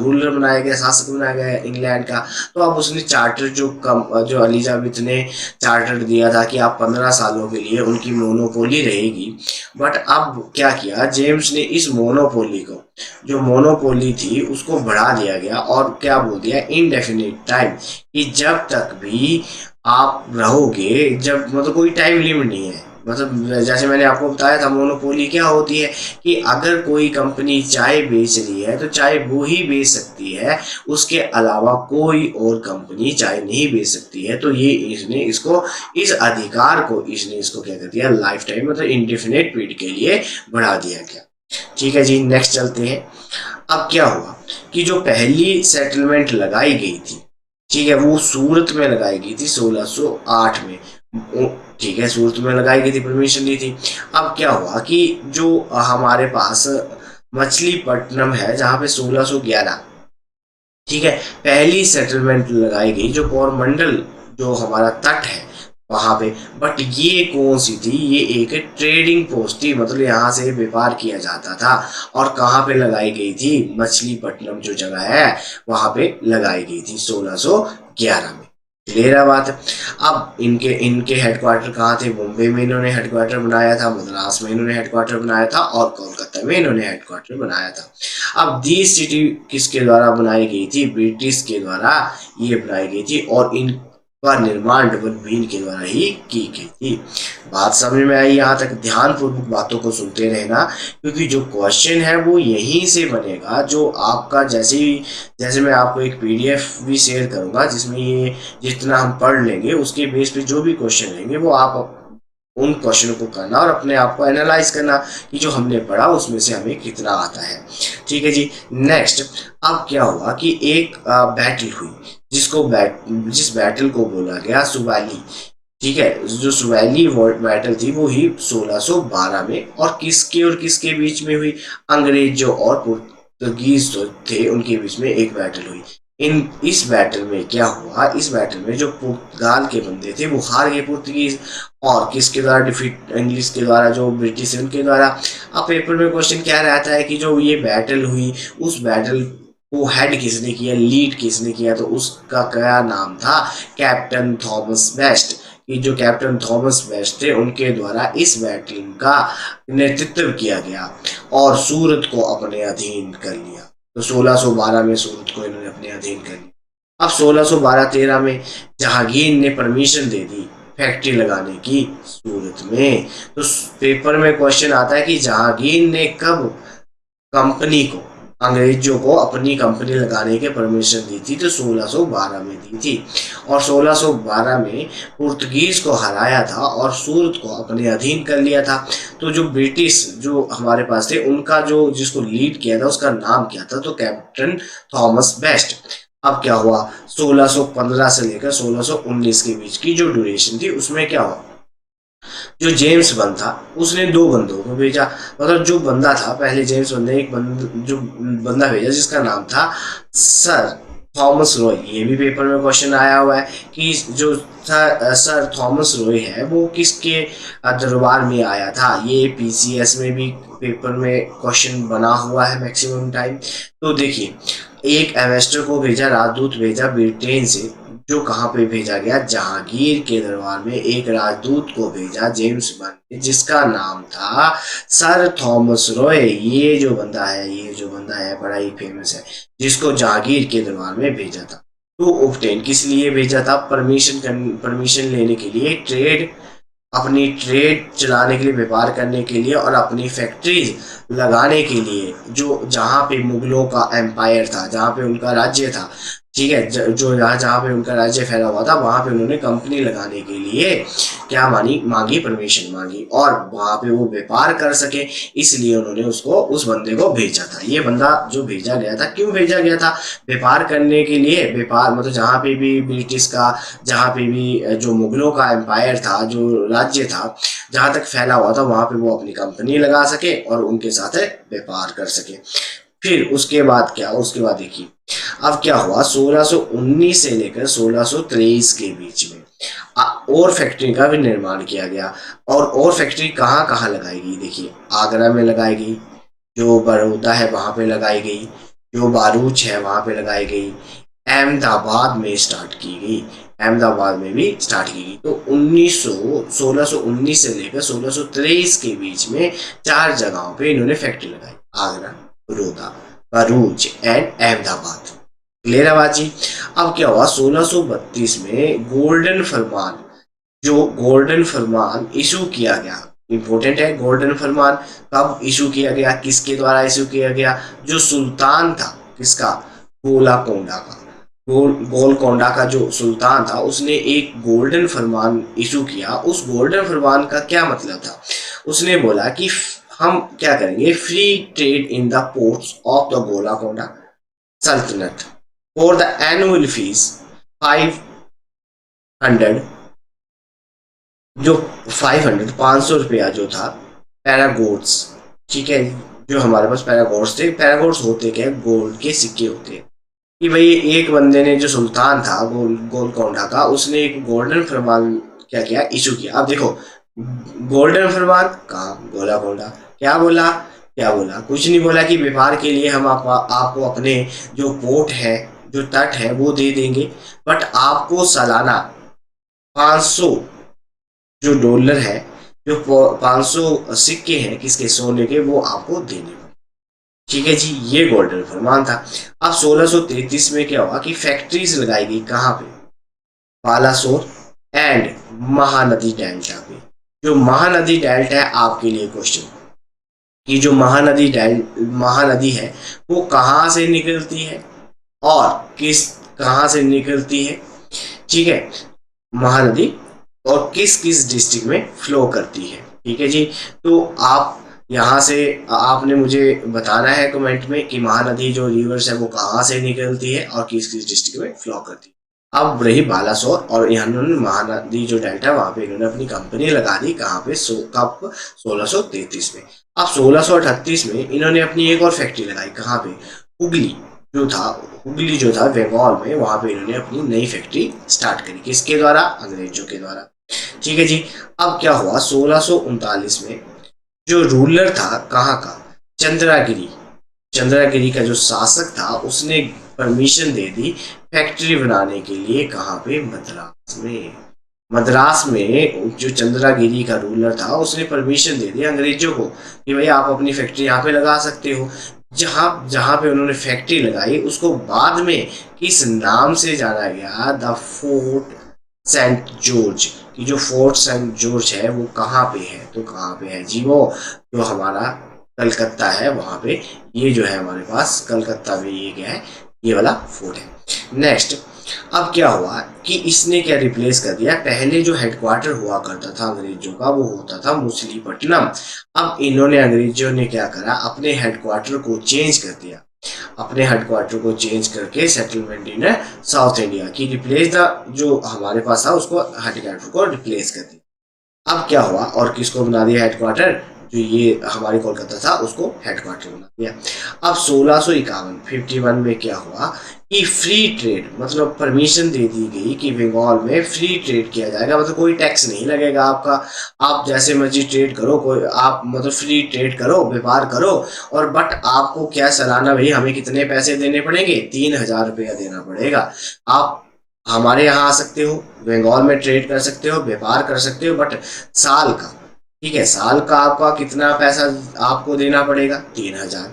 रूलर बनाया गया, शासक बनाया गया इंग्लैंड का। तो अब उसने चार्टर जो एलिजाबेथ ने चार्टर दिया था कि आप 15 सालों के लिए उनकी मोनोपोली रहेगी। बट अब क्या किया जेम्स ने, इस मोनोपोली को, जो मोनोपोली थी उसको बढ़ा दिया गया और क्या बोल दिया, इनडेफिनिट टाइम, कि जब तक भी आप रहोगे, जब मतलब कोई टाइम लिमिट नहीं है। मतलब जैसे मैंने आपको बताया था, मोनोपोली क्या होती है कि अगर कोई कंपनी चाय बेच रही है तो चाय वो ही बेच सकती है, उसके अलावा कोई और कंपनी चाय नहीं बेच सकती है। तो ये इसने इसको, इस अधिकार को इसने इसको क्या कर दिया, लाइफ टाइम मतलब इंडेफिनिट पीरियड के लिए बढ़ा दिया गया। ठीक है जी, नेक्स्ट चलते हैं। अब क्या हुआ कि जो पहली सेटलमेंट लगाई गई थी, ठीक है, वो सूरत में लगाई गई थी 1608 में। ठीक है, सूरत में लगाई गई थी, परमिशन दी थी। अब क्या हुआ कि जो हमारे पास मछलीपट्टनम है, जहाँ पे 1611, ठीक है, पहली सेटलमेंट लगाई गई, जो कोरमंडल जो हमारा तट है वहां पे। बट ये कौन सी थी, ये एक ट्रेडिंग पोस्ट थी, मतलब यहाँ से व्यापार किया जाता था। और कहाँ पे लगाई गई थी, मछलीपट्टनम जो जगह है वहां पे लगाई गई थी 1611 में। क्लियर है बात। अब इनके इनके हेडक्वार्टर कहाँ थे, बॉम्बे में इन्होंने हेडक्वार्टर बनाया था, मद्रास में इन्होंने हेडक्वार्टर बनाया था, और कोलकाता में इन्होंने हेडक्वार्टर बनाया था। अब दी सिटी किसके द्वारा बनाई गई थी, ब्रिटिश के द्वारा ये बनाई गई थी, और इनका निर्माण डबल बीन के द्वारा ही की गई थी। बात समझ में आई, यहाँ तक ध्यानपूर्वक बातों को सुनते रहना, क्योंकि जो क्वेश्चन है वो यहीं से बनेगा। जो आपका जैसे मैं आपको एक पीडीएफ भी शेयर करूंगा, जिसमें ये जितना हम पढ़ लेंगे उसके बेस पे जो भी क्वेश्चन रहेंगे वो आप उन क्वेश्चन को करना और अपने आप को एनालाइज करना कि जो हमने पढ़ा उसमें से हमें कितना आता है। ठीक है जी। नेक्स्ट, अब क्या हुआ कि एक बैटल हुई, जिस बैटल को बोला गया सुवाली। ठीक है, जो सुवैली बैटल थी वो ही 1612 में, और किसके बीच में हुई? अंग्रेजों और पुर्तगीज जो थे उनके बीच में एक बैटल हुई। इस बैटल में क्या हुआ? इस बैटल में जो पुर्तगाल के बंदे थे वो हार गए, पुर्तगीज। और किसके द्वारा डिफीट? इंग्लिश के द्वारा, जो ब्रिटिश है उनके द्वारा। अब पेपर में क्वेश्चन क्या रहता है कि जो ये बैटल हुई उस बैटल को हेड किसने किया, लीड किसने किया? तो उसका क्या नाम था? Captain Thomas best. कि जो कैप्टन थॉमस बेस्ट थे उनके द्वारा इस बैटल का नेतृत्व किया गया और सूरत को अपने अधीन कर लिया। तो 1612 में सूरत को इन्होंने अपने अधीन कर लिया। अब 1612-13 में जहांगीर ने परमिशन दे दी फैक्ट्री लगाने की सूरत में। तो पेपर में क्वेश्चन आता है कि जहांगीर ने कब कंपनी को, अंग्रेजों को अपनी कंपनी लगाने के परमिशन दी थी? तो 1612 में दी थी। और 1612 में पुर्तगीज को हराया था और सूरत को अपने अधीन कर लिया था। तो जो ब्रिटिश जो हमारे पास थे उनका जो जिसको लीड किया था उसका नाम क्या था? तो कैप्टन थॉमस बेस्ट। अब क्या हुआ? 1615 से लेकर 1619 के बीच की जो ड्यूरेशन थी उसमें क्या हुआ? जो जेम्स बंद था उसने दो बंदों को भेजा। मतलब जो बंदा था पहले, जेम्स बंद ने जो बंदा भेजा जिसका नाम था सर थॉमस रॉय। ये भी पेपर में क्वेश्चन आया हुआ है कि जो सर थॉमस रॉय है वो किसके दरबार में आया था। ये पीसीएस में भी पेपर में क्वेश्चन बना हुआ है मैक्सिमम टाइम। तो देखिए, एक एम्बेसडर को भेजा, राजदूत भेजा ब्रिटेन से, जो कहाँ पे भेजा गया? जहांगीर के दरबार में एक राजदूत को भेजा जेम्स बंद, जिसका नाम था सर थॉमस रॉय। ये जो बंदा है बड़ा ही फेमस है, जिसको जहांगीर के दरबार में भेजा था। तो ऑब्टेन किस लिए भेजा था? परमिशन लेने के लिए, अपनी ट्रेड चलाने के लिए, व्यापार करने के लिए और अपनी फैक्ट्रीज लगाने के लिए, जो जहाँ पे मुगलों का एम्पायर था, जहाँ पे उनका राज्य था। ठीक है, जो जहाँ जहाँ पे उनका राज्य फैला हुआ था वहां पे उन्होंने कंपनी लगाने के लिए क्या मांगी? परमिशन मांगी, और वहां पे वो व्यापार कर सके, इसलिए उन्होंने उस बंदे को भेजा था। ये बंदा जो भेजा गया था, क्यों भेजा गया था? व्यापार करने के लिए। व्यापार मतलब जहाँ पे भी ब्रिटिश का, जहाँ पे भी जो मुगलों का एम्पायर था, जो राज्य था जहाँ तक फैला हुआ था, वहां पे वो अपनी कंपनी लगा सके और उनके साथ व्यापार कर सके। फिर उसके बाद क्या? उसके बाद देखिए अब क्या हुआ? 1619 से लेकर 1623 के बीच में और फैक्ट्री का भी निर्माण किया गया। और फैक्ट्री कहाँ कहाँ लगाई गई? देखिए, आगरा में लगाई गई, जो बड़ौदा है वहां पे लगाई गई, जो बारूच है वहां पे लगाई गई, अहमदाबाद में स्टार्ट की गई, अहमदाबाद में भी स्टार्ट की गई। तो 1619 से लेकर 1623 के बीच में 4 जगहों पे इन्होंने फैक्ट्री लगाई, आगरा, बड़ौदा, भरूच एंड अहमदाबाद। क्लियर है बात जी? अब क्या हुआ? 1632 में गोल्डन फरमान इशू किया गया। इंपॉर्टेंट है, गोल्डन फरमान कब इशू किया गया? किसके द्वारा इशू किया गया? जो सुल्तान था, किसका? गोलाकोंडा का। गोलकोंडा का जो सुल्तान था उसने एक गोल्डन फरमान इशू किया। उस गोल्डन फरमान का क्या मतलब था? उसने बोला कि हम क्या करेंगे? Free trade in the ports of the Golconda sultanate for the annual fees 500, जो 500 रुपया जो था पैरागोट्स। ठीक है, जो हमारे पास पैरागोट्स थे, पैरागोट्स होते क्या? गोल्ड के सिक्के होते हैं। कि भाई एक बंदे ने, जो सुल्तान था गोलकोंडा का, उसने एक गोल्डन फरमान क्या किया? इशू किया। अब देखो, गोल्डन फरमान कहा? गोलाकोंडा। क्या बोला? कुछ नहीं बोला कि व्यापार के लिए हम आपको अपने जो पोर्ट है, जो तट है वो दे देंगे, बट आपको सालाना 500 जो डॉलर है, जो 500 सिक्के हैं किसके? सोने के, वो आपको देने पड़े। ठीक है जी, ये गोल्डन फरमान था। अब 1633 में क्या हुआ कि फैक्ट्रीज लगाई गई, कहाँ पे? बालासोर एंड महानदी डेल्टा पे। जो महानदी डेल्टा है, आपके लिए क्वेश्चन कि जो महानदी है वो कहाँ से निकलती है और कहाँ से निकलती है? ठीक है, महानदी और किस किस डिस्ट्रिक्ट में फ्लो करती है। ठीक है जी। तो आप यहाँ से आपने मुझे बताना है कमेंट में कि महानदी जो रिवर्स है वो कहाँ से निकलती है और किस किस डिस्ट्रिक्ट में फ्लो करती है। अब रही बालासोर, और इन्होंने महानदी जो डेल्टा वहां पे इन्होंने अपनी कंपनी लगा दी, कहाँ पे कब 1633 में। अब 1638 में इन्होंने अपनी एक और फैक्ट्री लगाई, कहाँ पे, हुगली जो था, हुगली जो था बंगाल में, वहां पे इन्होंने अपनी नई फैक्ट्री स्टार्ट करी, किसके द्वारा, अंग्रेजों के द्वारा। ठीक है जी। अब क्या हुआ 1639 में, जो रूलर था कहाँ का, चंद्रागिरी, चंद्रागिरी का जो शासक था उसने परमिशन दे दी फैक्ट्री बनाने के लिए, कहाँ पे, मद्रास में। मद्रास में जो चंद्रागिरी का रूलर था उसने परमिशन दे दी अंग्रेजों को कि भाई आप अपनी फैक्ट्री यहाँ पे लगा सकते हो। जहाँ जहाँ पे उन्होंने फैक्ट्री लगाई उसको बाद में किस नाम से जाना गया, द फोर्ट सेंट जॉर्ज, कि जो फोर्ट सेंट जॉर्ज है वो कहाँ पे है, तो कहाँ पे है जी, वो जो हमारा कलकत्ता है वहां पे, ये जो है हमारे पास कलकत्ता में ये क्या है, ये वाला फोर्ट है। नेक्स्ट, अब क्या हुआ कि इसने क्या रिप्लेस कर दिया, पहले जो हेडक्वार्टर हुआ करता था अंग्रेजों का वो होता था मछलीपट्टनम। अब इन्होंने अंग्रेजों ने क्या करा, अपने हेडक्वार्टर को चेंज कर दिया, अपने हेडक्वार्टर को चेंज करके सेटलमेंट इन साउथ इंडिया की रिप्लेस द, जो हमारे पास था उसको हेडक्वार्टर को रिप्लेस कर दिया। अब क्या हुआ और किसको बना दिया हेडक्वार्टर, जो ये हमारे कोलकाता था उसको हेडक्वार्टर बना दिया। अब 1651 में क्या हुआ कि फ्री ट्रेड, मतलब परमिशन दे दी गई कि बंगाल में फ्री ट्रेड किया जाएगा, मतलब कोई टैक्स नहीं लगेगा आपका, आप जैसे मर्जी ट्रेड करो, कोई आप मतलब फ्री ट्रेड करो, व्यापार करो, और बट आपको क्या सालाना भाई हमें कितने पैसे देने पड़ेंगे, 3000 रुपया देना पड़ेगा। आप हमारे यहाँ आ सकते हो, बंगाल में ट्रेड कर सकते हो, व्यापार कर सकते हो, बट साल का, ठीक है, साल का आपका कितना पैसा आपको देना पड़ेगा, 3000।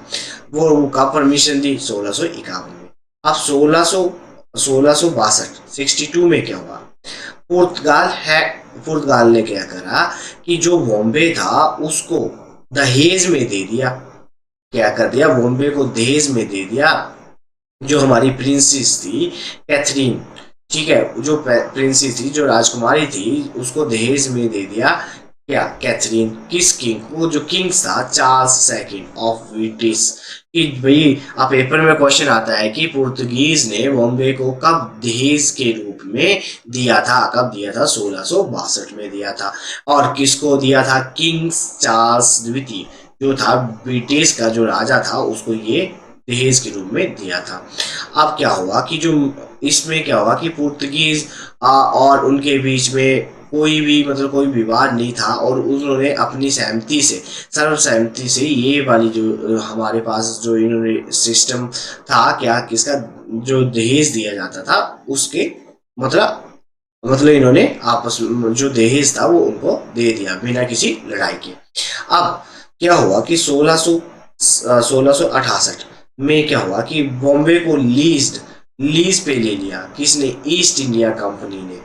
वो का परमिशन दी 1651 में। अब 1662 62 में क्या हुआ, पुर्तगाल है, पुर्तगाल ने क्या करा कि जो बॉम्बे था उसको दहेज में दे दिया, क्या कर दिया, बॉम्बे को दहेज में दे दिया। जो हमारी प्रिंसेस थी कैथरीन, ठीक है, जो प्रिंसेस थी, जो राजकुमारी थी, उसको दहेज में दे दिया, क्या, कैथरीन, किस किंग को, जो किंग था चार्ल्स सेकंड ऑफ ब्रिटिश। कि भाई अब पेपर में क्वेश्चन आता है कि पुर्तगीज ने बॉम्बे को कब दहेज के रूप में दिया था, कब दिया था, 1662 में दिया था। और किसको दिया था, किंग चार्ल्स द्वितीय जो था ब्रिटिश का जो राजा था उसको ये दहेज के रूप में दिया था। अब क्या हुआ कि जो इसमें क्या हुआ कि पुर्तगीज और उनके बीच में कोई भी मतलब कोई विवाद नहीं था, और उन्होंने अपनी सहमति से, सर्वसहमति से ये वाली जो हमारे पास जो इन्होंने सिस्टम था, क्या, किसका, जो दहेज दिया जाता था उसके मतलब इन्होंने आपस में जो दहेज था वो उनको दे दिया बिना किसी लड़ाई के। अब क्या हुआ कि 1668 में क्या हुआ कि बॉम्बे को लीज पे ले लिया, किसने, ईस्ट इंडिया कंपनी ने,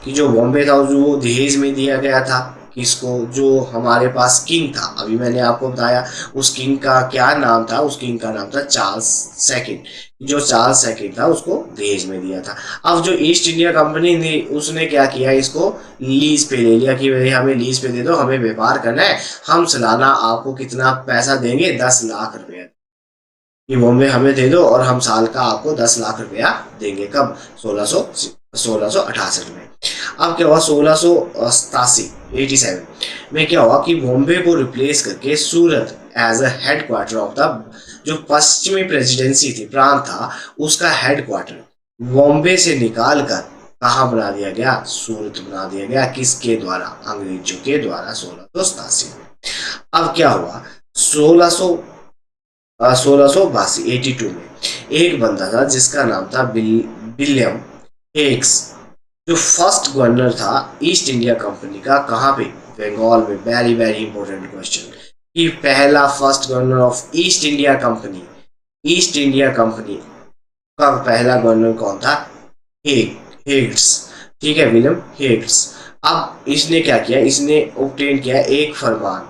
कि जो बॉम्बे था जो वो दहेज में दिया गया था, किसको, जो हमारे पास किंग था, अभी मैंने आपको बताया उस किंग का क्या नाम था, उस किंग का नाम था चार्ल्स सेकंड, जो चार्ल्स सेकंड था उसको दहेज में दिया था। अब जो ईस्ट इंडिया कंपनी ने उसने क्या किया, इसको लीज पे ले लिया कि भाई हमें लीज पे दे दो, हमें व्यापार करना है, हम सालाना आपको कितना पैसा देंगे, 10 लाख रुपया, ये बॉम्बे हमें दे दो और हम साल का आपको 10 लाख रुपया देंगे, कब, 1668 में। अब क्या हुआ 1687 में क्या हुआ कि बॉम्बे को रिप्लेस करके Surat as a headquarter of the, जो पश्चिमी प्रेसिडेंसी थी, प्रांत था, उसका हेड क्वार्टर बॉम्बे से निकाल कर कहाँ बना दिया गया, सूरत बना दिया गया, किसके द्वारा, अंग्रेजों के द्वारा 1687 में। अब क्या हुआ 1682 82 में एक बंदा था जिसका नाम था विलियम हेग्स, जो फर्स्ट गवर्नर था ईस्ट इंडिया कंपनी का, कहाँ पे, बंगाल में। वेरी वेरी इंपॉर्टेंट क्वेश्चन, कि पहला first governor of east India company, east India company का पहला गवर्नर कौन था, हेग्स, ठीक है, विलियम हेग्स। अब इसने क्या किया, इसने ऑब्टेन किया एक फरमान,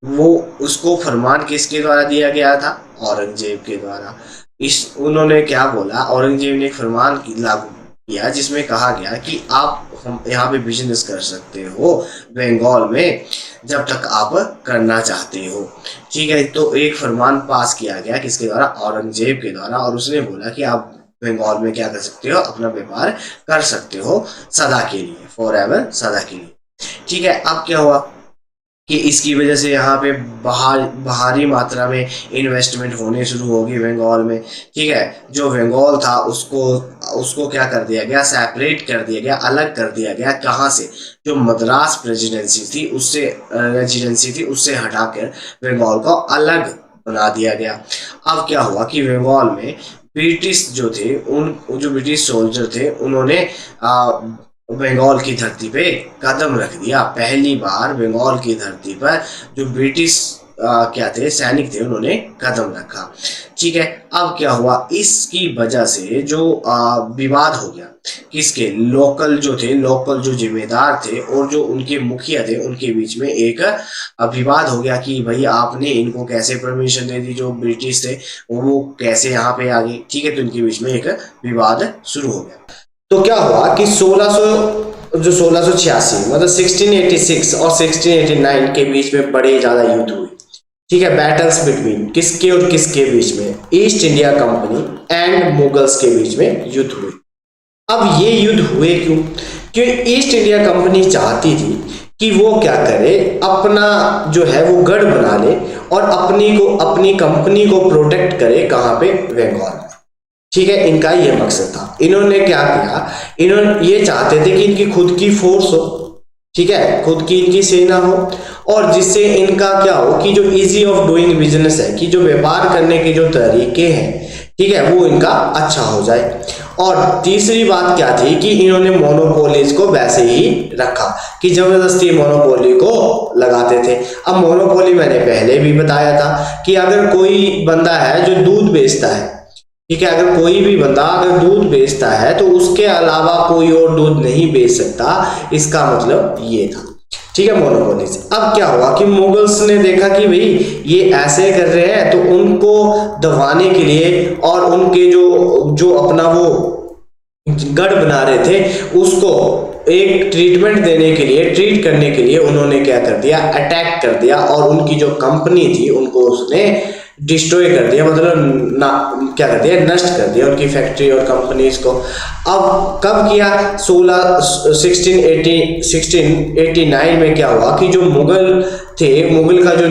वो उसको फरमान किसके द्वारा दिया गया था, औरंगजेब के द्वारा। इस उन्होंने क्या बोला, औरंगजेब ने एक फरमान लागू किया जिसमें कहा गया कि आप हम यहाँ पे बिजनेस कर सकते हो बंगाल में, जब तक आप करना चाहते हो। ठीक है, तो एक फरमान पास किया गया किसके द्वारा, औरंगजेब के द्वारा, और उसने बोला कि आप बंगाल में क्या कर सकते हो, अपना व्यापार कर सकते हो सदा के लिए, फॉर एवर, सदा के लिए। ठीक है, अब क्या हुआ कि इसकी वजह से यहाँ पे भारी मात्रा में इन्वेस्टमेंट होने शुरू हो गई बंगाल में। ठीक है, जो बंगाल था उसको उसको क्या कर दिया गया, सेपरेट कर दिया गया, अलग कर दिया गया। कहाँ से, जो मद्रास प्रेसिडेंसी थी उससे, रेजिडेंसी थी उससे हटाकर बंगाल को अलग बना दिया गया। अब क्या हुआ कि बंगाल में ब्रिटिश जो थे, उन जो ब्रिटिश सोल्जर थे उन्होंने बंगाल की धरती पे कदम रख दिया। पहली बार बंगाल की धरती पर जो ब्रिटिश क्या थे, सैनिक थे, उन्होंने कदम रखा। ठीक है, अब क्या हुआ, इसकी वजह से जो विवाद हो गया, किसके, लोकल जो थे, लोकल जो जिम्मेदार थे और जो उनके मुखिया थे, उनके बीच में एक विवाद हो गया कि भाई आपने इनको कैसे परमिशन दे दी, जो ब्रिटिश थे वो कैसे यहाँ पे आ गए। ठीक है, तो इनके बीच में एक विवाद शुरू हो गया। तो क्या हुआ कि 1686 मतलब 1686 और 1689 के बीच में बड़े ज्यादा युद्ध हुए। ठीक है, बैटल्स बिटवीन किसके और किसके बीच में, east India company and Mughals के बीच में युद्ध हुए। अब ये युद्ध हुए क्यों, क्योंकि ईस्ट इंडिया कंपनी चाहती थी कि वो क्या करे, अपना जो है वो गढ़ बना ले और अपनी कंपनी को प्रोटेक्ट करे, कहाँ पे, बंगाल में। ठीक है, इनका ये मकसद था। इन्होंने क्या किया, इन्होंने ये चाहते थे कि इनकी खुद की फोर्स हो, ठीक है, खुद की इनकी सेना हो, और जिससे इनका क्या हो कि जो इजी ऑफ डूइंग बिजनेस है, कि जो व्यापार करने के जो तरीके हैं, ठीक है, वो इनका अच्छा हो जाए। और तीसरी बात क्या थी कि इन्होंने मोनोपोलीज को वैसे ही रखा कि जबरदस्ती मोनोपोली को लगाते थे। अब मोनोपोली मैंने पहले भी बताया था कि अगर कोई बंदा है जो दूध बेचता है, ठीक है, अगर कोई भी बंदा अगर दूध बेचता है तो उसके अलावा कोई और दूध नहीं बेच सकता, इसका मतलब ये था। ठीक है, मोनोपोलीज। अब क्या हुआ कि मुगल्स ने देखा कि भाई ये ऐसे कर रहे हैं, तो उनको दबाने के लिए और उनके जो अपना वो गढ़ बना रहे थे उसको एक ट्रीटमेंट देने के लिए, ट्रीट करने के लिए उन्होंने क्या कर दिया, अटैक कर दिया, और उनकी जो कंपनी थी उनको उसने डिस्ट्रॉय कर दिया, मतलब क्या कर दिया, नष्ट कर दिया उनकी फैक्ट्री और कंपनीज को। अब कब किया, 1689 में क्या हुआ कि जो मुगल थे, मुगल का जो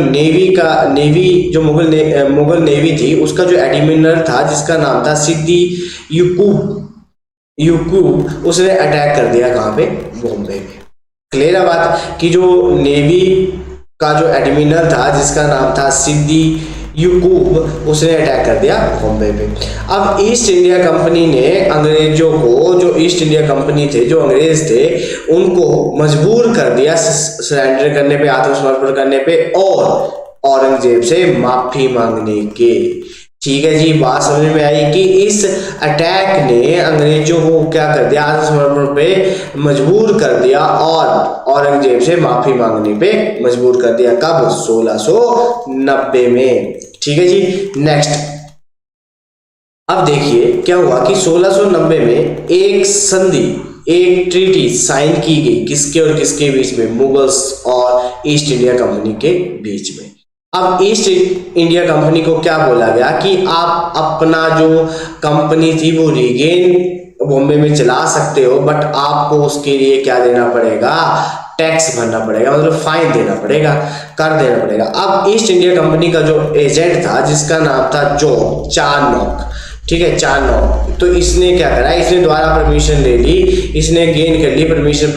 मुगल नेवी थी, उसका जो एडमिरल था जिसका नाम था सिद्दी यूकूब, उसने अटैक कर दिया कहाँ पे, बॉम्बे में। क्लियर है बात कि जो नेवी का जो एडमिरल था जिसका नाम था सिद्दी यूकूब, उसने अटैक कर दिया बॉम्बे पे। अब ईस्ट इंडिया कंपनी ने अंग्रेजों को, जो ईस्ट इंडिया कंपनी थे, जो अंग्रेज थे, उनको मजबूर कर दिया सरेंडर करने पे, आत्मसमर्पण करने पे और औरंगजेब से माफी मांगने के। ठीक है जी, बात समझ में आई कि इस अटैक ने अंग्रेजों को क्या कर दिया, आत्मसमर्पण पे मजबूर कर दिया और औरंगजेब से माफी मांगने पे मजबूर कर दिया। कब, 1690 में। ठीक है जी, नेक्स्ट। अब देखिए क्या हुआ कि 1690 में एक संधि, एक ट्रीटी साइन की गई, किसके और किसके बीच में, मुगल्स और ईस्ट इंडिया कंपनी के बीच में। अब ईस्ट इंडिया कंपनी को क्या बोला गया कि आप अपना जो कंपनी थी वो रीगेन बॉम्बे में चला सकते हो, बट आपको उसके लिए क्या देना पड़ेगा, टैक्स भरना पड़ेगा, मतलब फाइन देना पड़ेगा, कर देना पड़ेगा। अब ईस्ट इंडिया कंपनी का जो एजेंट था जिसका नाम था जॉन चार्नॉक, ठीक है, चार्नॉक, तो इसने क्या करा, इसने द्वारा परमिशन ले ली, इसने गेन कर ली, परमिशन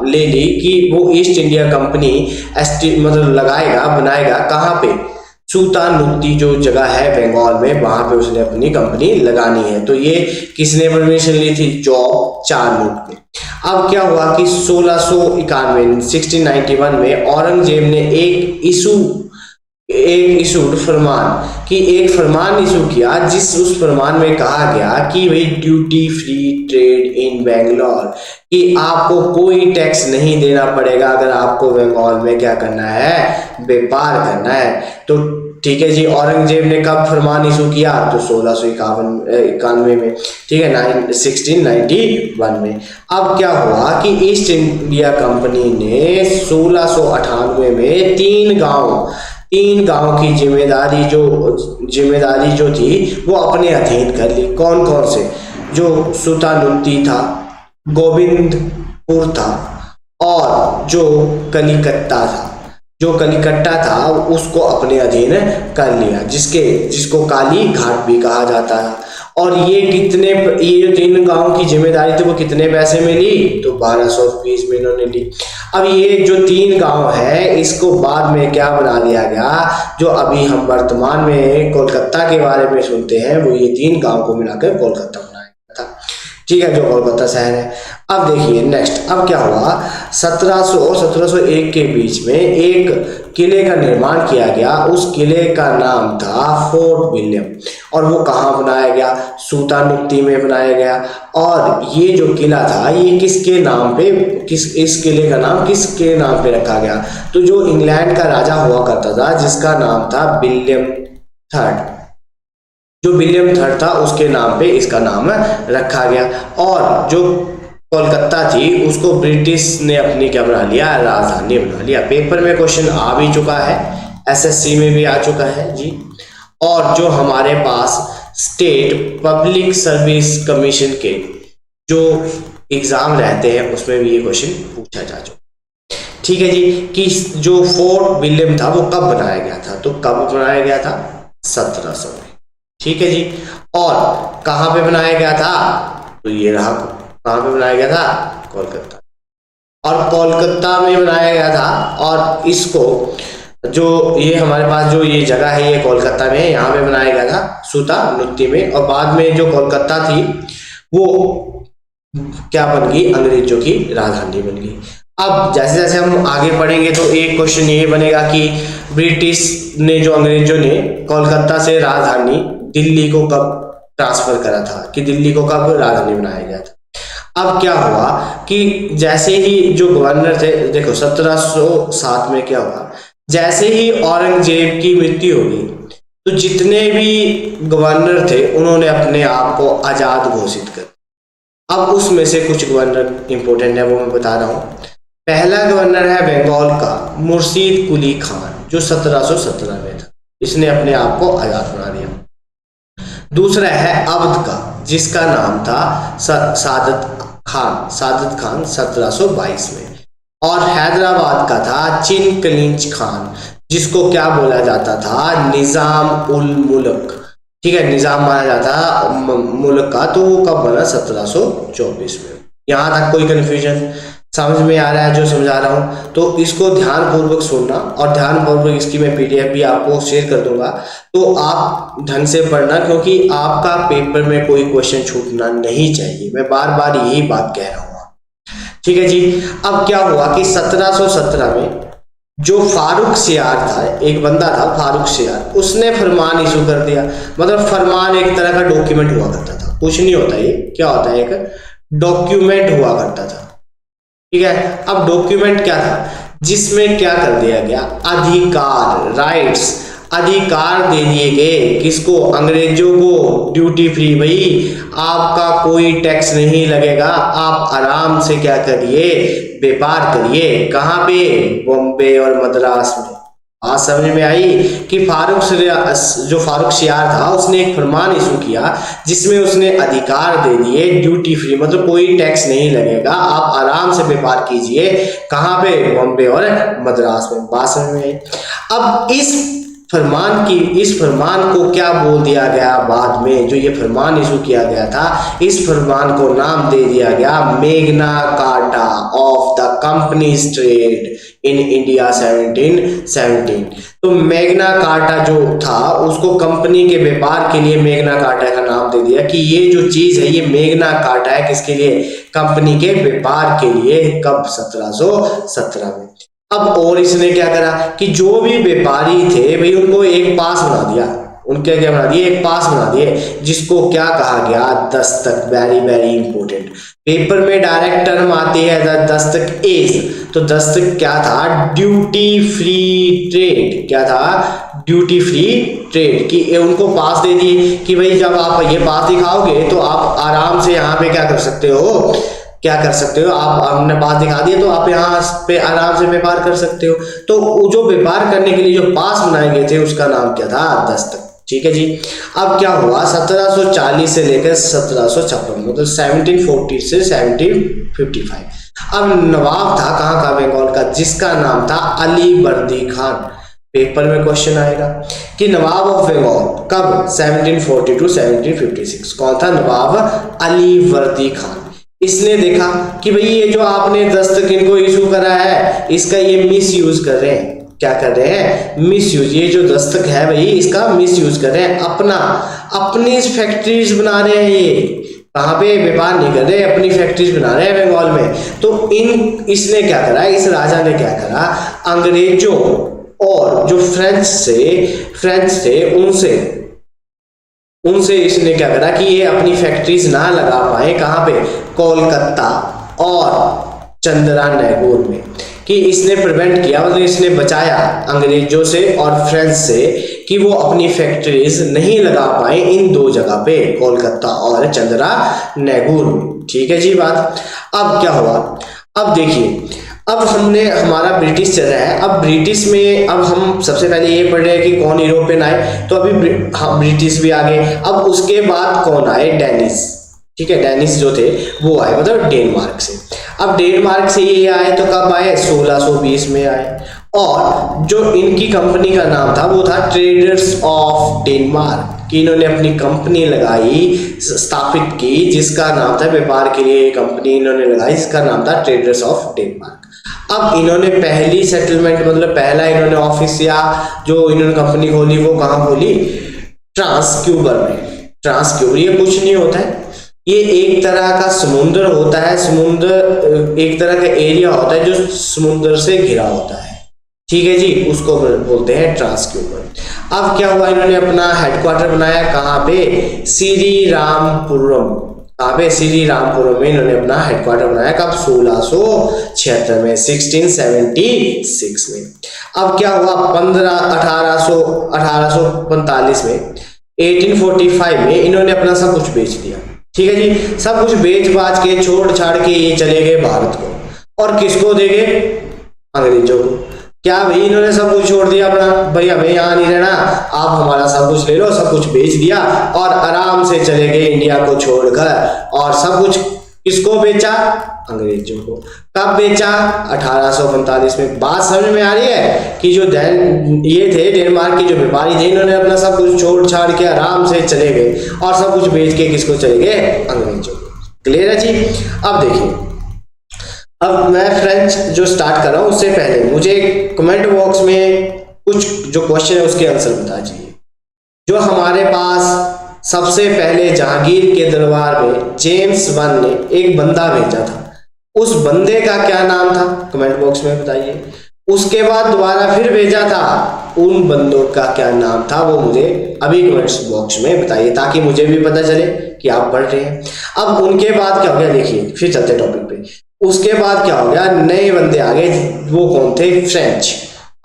ले ली कि वो ईस्ट इंडिया कंपनी मतलब बनाएगा कहाँ पे, सुल्तानुत्ती जो जगह है बंगाल में, वहां पे उसने अपनी कंपनी लगानी है। तो ये किसने परमिशन ली थी, जॉन चार्नॉक ने। अब क्या हुआ कि 1691 में औरंगजेब ने एक फरमान इशू किया, उस फरमान में कहा गया कि भाई ड्यूटी फ्री ट्रेड इन बेंगलोर, कि आपको कोई टैक्स नहीं देना पड़ेगा अगर आपको बंगाल में क्या करना है, व्यापार करना है। तो ठीक है जी। औरंगजेब ने कब फरमान इशू किया? तो 1691 में, ठीक है, 1691 में। अब क्या हुआ कि ईस्ट इंडिया कंपनी ने 1698 में तीन गांव की जिम्मेदारी जो थी वो अपने अधीन कर ली। कौन कौन से? जो सुल्तानुत्ती था, गोविंदपुर था, और जो कलिकट्टा था उसको अपने अधीन कर लिया, जिसको काली घाट भी कहा जाता है। और ये जो 3 गांव की जिम्मेदारी थी वो कितने पैसे में ली? तो 1200 रुपीज में इन्होंने ली। अब ये जो 3 गांव है इसको बाद में क्या बना दिया गया? जो अभी हम वर्तमान में कोलकाता के बारे में सुनते हैं वो ये 3 गांव को मिलाकर कोलकाता बनाया गया था, ठीक है, जो कोलकाता शहर है। अब देखिए नेक्स्ट, अब क्या हुआ? 1701 के बीच में एक किले का निर्माण किया गया। उस किले का नाम था फोर्ट विलियम, और वो कहाँ बनाया गया? सुल्तानुत्ती में बनाया गया। और ये जो किला था ये किसके नाम पे, इस किले का नाम किसके नाम पे रखा गया? तो जो इंग्लैंड का राजा हुआ करता था जिसका नाम था विलियम थर्ड, जो विलियम थर्ड था उसके नाम पे इसका नाम रखा गया। और जो कोलकाता थी उसको ब्रिटिश ने अपनी क्या बना लिया? राजधानी बना लिया। पेपर में क्वेश्चन आ भी चुका है, एसएससी में भी आ चुका है जी। और जो हमारे पास स्टेट पब्लिक सर्विस कमीशन के जो एग्जाम रहते हैं उसमें भी ये क्वेश्चन पूछा जा चुका, ठीक है जी। कि जो फोर्ट विलियम था वो कब बनाया गया था? तो कब बनाया गया था? 1700 में, ठीक है जी। और कहाँ पे बनाया गया था? तो ये रहा, कहाँ पे बनाया गया था? कोलकाता। और कोलकाता में बनाया गया था। और इसको जो ये हमारे पास जो ये जगह है ये कोलकाता में, यहाँ पे बनाया गया था सुल्तानुत्ती में। और बाद में जो कोलकाता थी वो क्या बन गई? अंग्रेजों की राजधानी बन गई। अब जैसे जैसे हम आगे पढ़ेंगे तो एक क्वेश्चन ये बनेगा कि ब्रिटिश ने, जो अंग्रेजों ने कोलकाता से राजधानी दिल्ली को कब ट्रांसफर करा था, कि दिल्ली को कब राजधानी बनाया गया था। अब क्या हुआ कि जैसे ही जो गवर्नर थे, देखो 1707 में क्या हुआ, जैसे ही औरंगजेब की मृत्यु हो गई तो जितने भी गवर्नर थे उन्होंने अपने आप को आजाद घोषित कर। अब उसमें से कुछ गवर्नर इंपॉर्टेंट है वो मैं बता रहा हूँ। पहला गवर्नर है बंगाल का मुर्शीद कुली खान, जो 1717 में था, इसने अपने आप को आजाद बना दिया। दूसरा है अवध का, जिसका नाम था सादत खान 1722 में। और हैदराबाद का था चिनकलिंच खान, जिसको क्या बोला जाता था? निजाम उल मुल्क, ठीक है, निजाम माना जाता मुल्क का। तो वो कब बना? 1724 में। यहाँ तक कोई कंफ्यूजन समझ में आ रहा है जो समझा रहा हूँ? तो इसको ध्यानपूर्वक सुनना, और ध्यानपूर्वक इसकी मैं पीडीएफ भी आपको शेयर कर दूंगा, तो आप ढंग से पढ़ना, क्योंकि आपका पेपर में कोई क्वेश्चन छूटना नहीं चाहिए। मैं बार बार यही बात कह रहा हूँ, ठीक है जी। अब क्या हुआ कि 1717 में जो फारूक सियार था, एक बंदा था फारूक सियार, उसने फरमान इशू कर दिया। मतलब फरमान एक तरह का डॉक्यूमेंट हुआ करता था, कुछ नहीं होता, ये क्या होता है? एक डॉक्यूमेंट हुआ करता था, ठीक है। अब डॉक्यूमेंट क्या था? जिसमें क्या कर दिया गया? अधिकार, राइट्स, अधिकार दे दिए गए। किसको? अंग्रेजों को। ड्यूटी फ्री, भाई आपका कोई टैक्स नहीं लगेगा, आप आराम से क्या करिए? व्यापार करिए। कहाँ पे? बॉम्बे और मद्रास में। आज समझ में आई कि जो फारूक सियार था उसने एक फरमान इशू किया जिसमें उसने अधिकार दे दिए, ड्यूटी फ्री, मतलब कोई टैक्स नहीं लगेगा, आप आराम से व्यापार कीजिए। कहाँ पे? बॉम्बे और मद्रास में। बात समझ में आई? अब इस फरमान को क्या बोल दिया गया बाद में? जो ये फरमान इशू किया गया था, इस फरमान को नाम दे दिया गया Magna carta of the companies trade in India 1717। तो मैग्ना कार्टा जो था उसको कंपनी के व्यापार के लिए मैग्ना कार्टा का नाम दे दिया कि ये जो चीज है ये मैग्ना कार्टा है। किसके लिए? कंपनी के व्यापार के लिए। कब? 1717 में। अब और इसने क्या करा कि जो भी व्यापारी थे भाई उनको एक पास बना दिया, उनके क्या बना दिए? एक पास बना दिए, जिसको क्या कहा गया? Dastak. Very very important, paper में डायरेक्ट टर्म आती है दस्तक एज। तो दस्तक क्या था? Duty free trade. क्या था? ड्यूटी फ्री ट्रेड कि उनको पास दे दिए कि भाई जब आप ये पास दिखाओगे तो आप आराम से यहाँ पे क्या कर सकते हो, आप हमने पास दिखा दिए तो आप यहाँ पे आराम से व्यापार कर सकते हो। तो जो व्यापार करने के लिए जो पास बनाए गए थे उसका नाम क्या था, दस्तक। ठीक है जी। अब क्या हुआ 1740 से लेकर 1756, मतलब 1740 से 1755। अब नवाब था कहाँ का, बंगाल का, जिसका नाम था अली वर्दी खान। पेपर में क्वेश्चन आएगा कि नवाब ऑफ बंगाल कब, 1740 टू 1756। कौन था, नवाब अली वर्दी खान। इसने देखा कि भाई ये जो आपने दस्तक इनको इशू करा है इसका ये मिस यूज कर रहे हैं। क्या कर रहे हैं, मिस यूज। ये जो दस्तक है भाई इसका मिस यूज कर रहे हैं, अपनी फैक्ट्रीज बना रहे हैं। ये कहाँ पे व्यापार नहीं कर रहे, अपनी फैक्ट्रीज बना रहे हैं बंगाल में। तो इसने क्या करा, इस राजा ने क्या करा, अंग्रेजों और जो फ्रेंच थे उनसे इसने क्या करा कि ये अपनी फैक्ट्रीज ना लगा पाए, कहाँ पे, कोलकाता और चंद्रानगौर में, कि इसने प्रिवेंट किया, मतलब इसने बचाया अंग्रेजों से और फ्रेंच से कि वो अपनी फैक्ट्रीज नहीं लगा पाए इन दो जगह पे, कोलकाता और चंद्रानगौर में। ठीक है जी बात। अब क्या हुआ, अब देखिए, अब हमारा ब्रिटिश चल रहा है। अब ब्रिटिश में अब हम सबसे पहले ये पढ़ रहे हैं कि कौन यूरोपियन आए, तो अभी ब्रिटिश भी आ गए। अब उसके बाद कौन आए, डेनिस। ठीक है, डेनिस जो थे वो आए, मतलब डेनमार्क से। अब डेनमार्क से ये आए तो कब आए, 1620 में आए। और जो इनकी कंपनी का नाम था वो था ट्रेडर्स ऑफ डेनमार्क, कि इन्होंने अपनी कंपनी लगाई, स्थापित की, जिसका नाम था, व्यापार के लिए कंपनी इन्होंने लगाई जिसका नाम था ट्रेडर्स ऑफ डेनमार्क। अब इन्होंने पहली सेटलमेंट, मतलब पहला इन्होंने ऑफिस या जो इन्होंने कंपनी खोली वो कहाँ खोली, ट्रांसक्यूबर में। ट्रांसक्यूबर ये कुछ नहीं होता है, ये एक तरह का समुद्र होता है, समुद्र एक तरह का एरिया होता है जो समुद्र से घिरा होता है। ठीक है जी, उसको बोलते हैं ट्रांसक्यूबर। अब क्या हुआ, इन्होंने अपना हेडक्वार्टर बनाया कहाँ पे, श्रीरामपुरम। कहाँ पे, श्रीरामपुरम में इन्होंने अपना हेडक्वार्टर बनाया। कब, 1676 में, 1676 में। अब क्या हुआ, 1845 में, 1845 में इन्होंने अपना सब कुछ बेच दिया। ठीक है जी, सब कुछ बेच बाच के छोड़ छाड़ के ये चले गए भारत को। और किसको दे गए, अंग्रेजों को। क्या भाई, इन्होंने सब कुछ छोड़ दिया अपना, भाई हमें यहाँ नहीं रहना, आप हमारा सब कुछ ले लो, सब कुछ बेच दिया और आराम से चले गए इंडिया को छोड़कर। और सब कुछ किसको बेचा, अंग्रेजों को। कब बेचा, 1845 में। बात समझ में आ रही है कि जो ये थे डेनमार्क के जो व्यापारी थे, इन्होंने अपना सब कुछ छोड़ छाड़ के आराम से चले गए और सब कुछ बेच के किसको चले गए, अंग्रेजों को। क्लियर है जी। अब देखिए, अब मैं फ्रेंच जो स्टार्ट कर रहा हूं उससे पहले मुझे कमेंट बॉक्स में कुछ जो क्वेश्चन है उसके आंसर बता दीजिए। जो हमारे पास सबसे पहले जहांगीर के दरबार में जेम्स वन ने एक बंदा भेजा था, उस बंदे का क्या नाम था, कमेंट बॉक्स में बताइए। उसके बाद दोबारा फिर भेजा था, उन बंदों का क्या नाम था, वो मुझे अभी कमेंट्स बॉक्स में बताइए, ताकि मुझे भी पता चले कि आप पढ़ रहे हैं। अब उनके बाद क्या हो गया, देखिए फिर चलते टॉपिक पे। उसके बाद क्या हो गया, नए बंदे आ गए, वो कौन थे, फ्रेंच।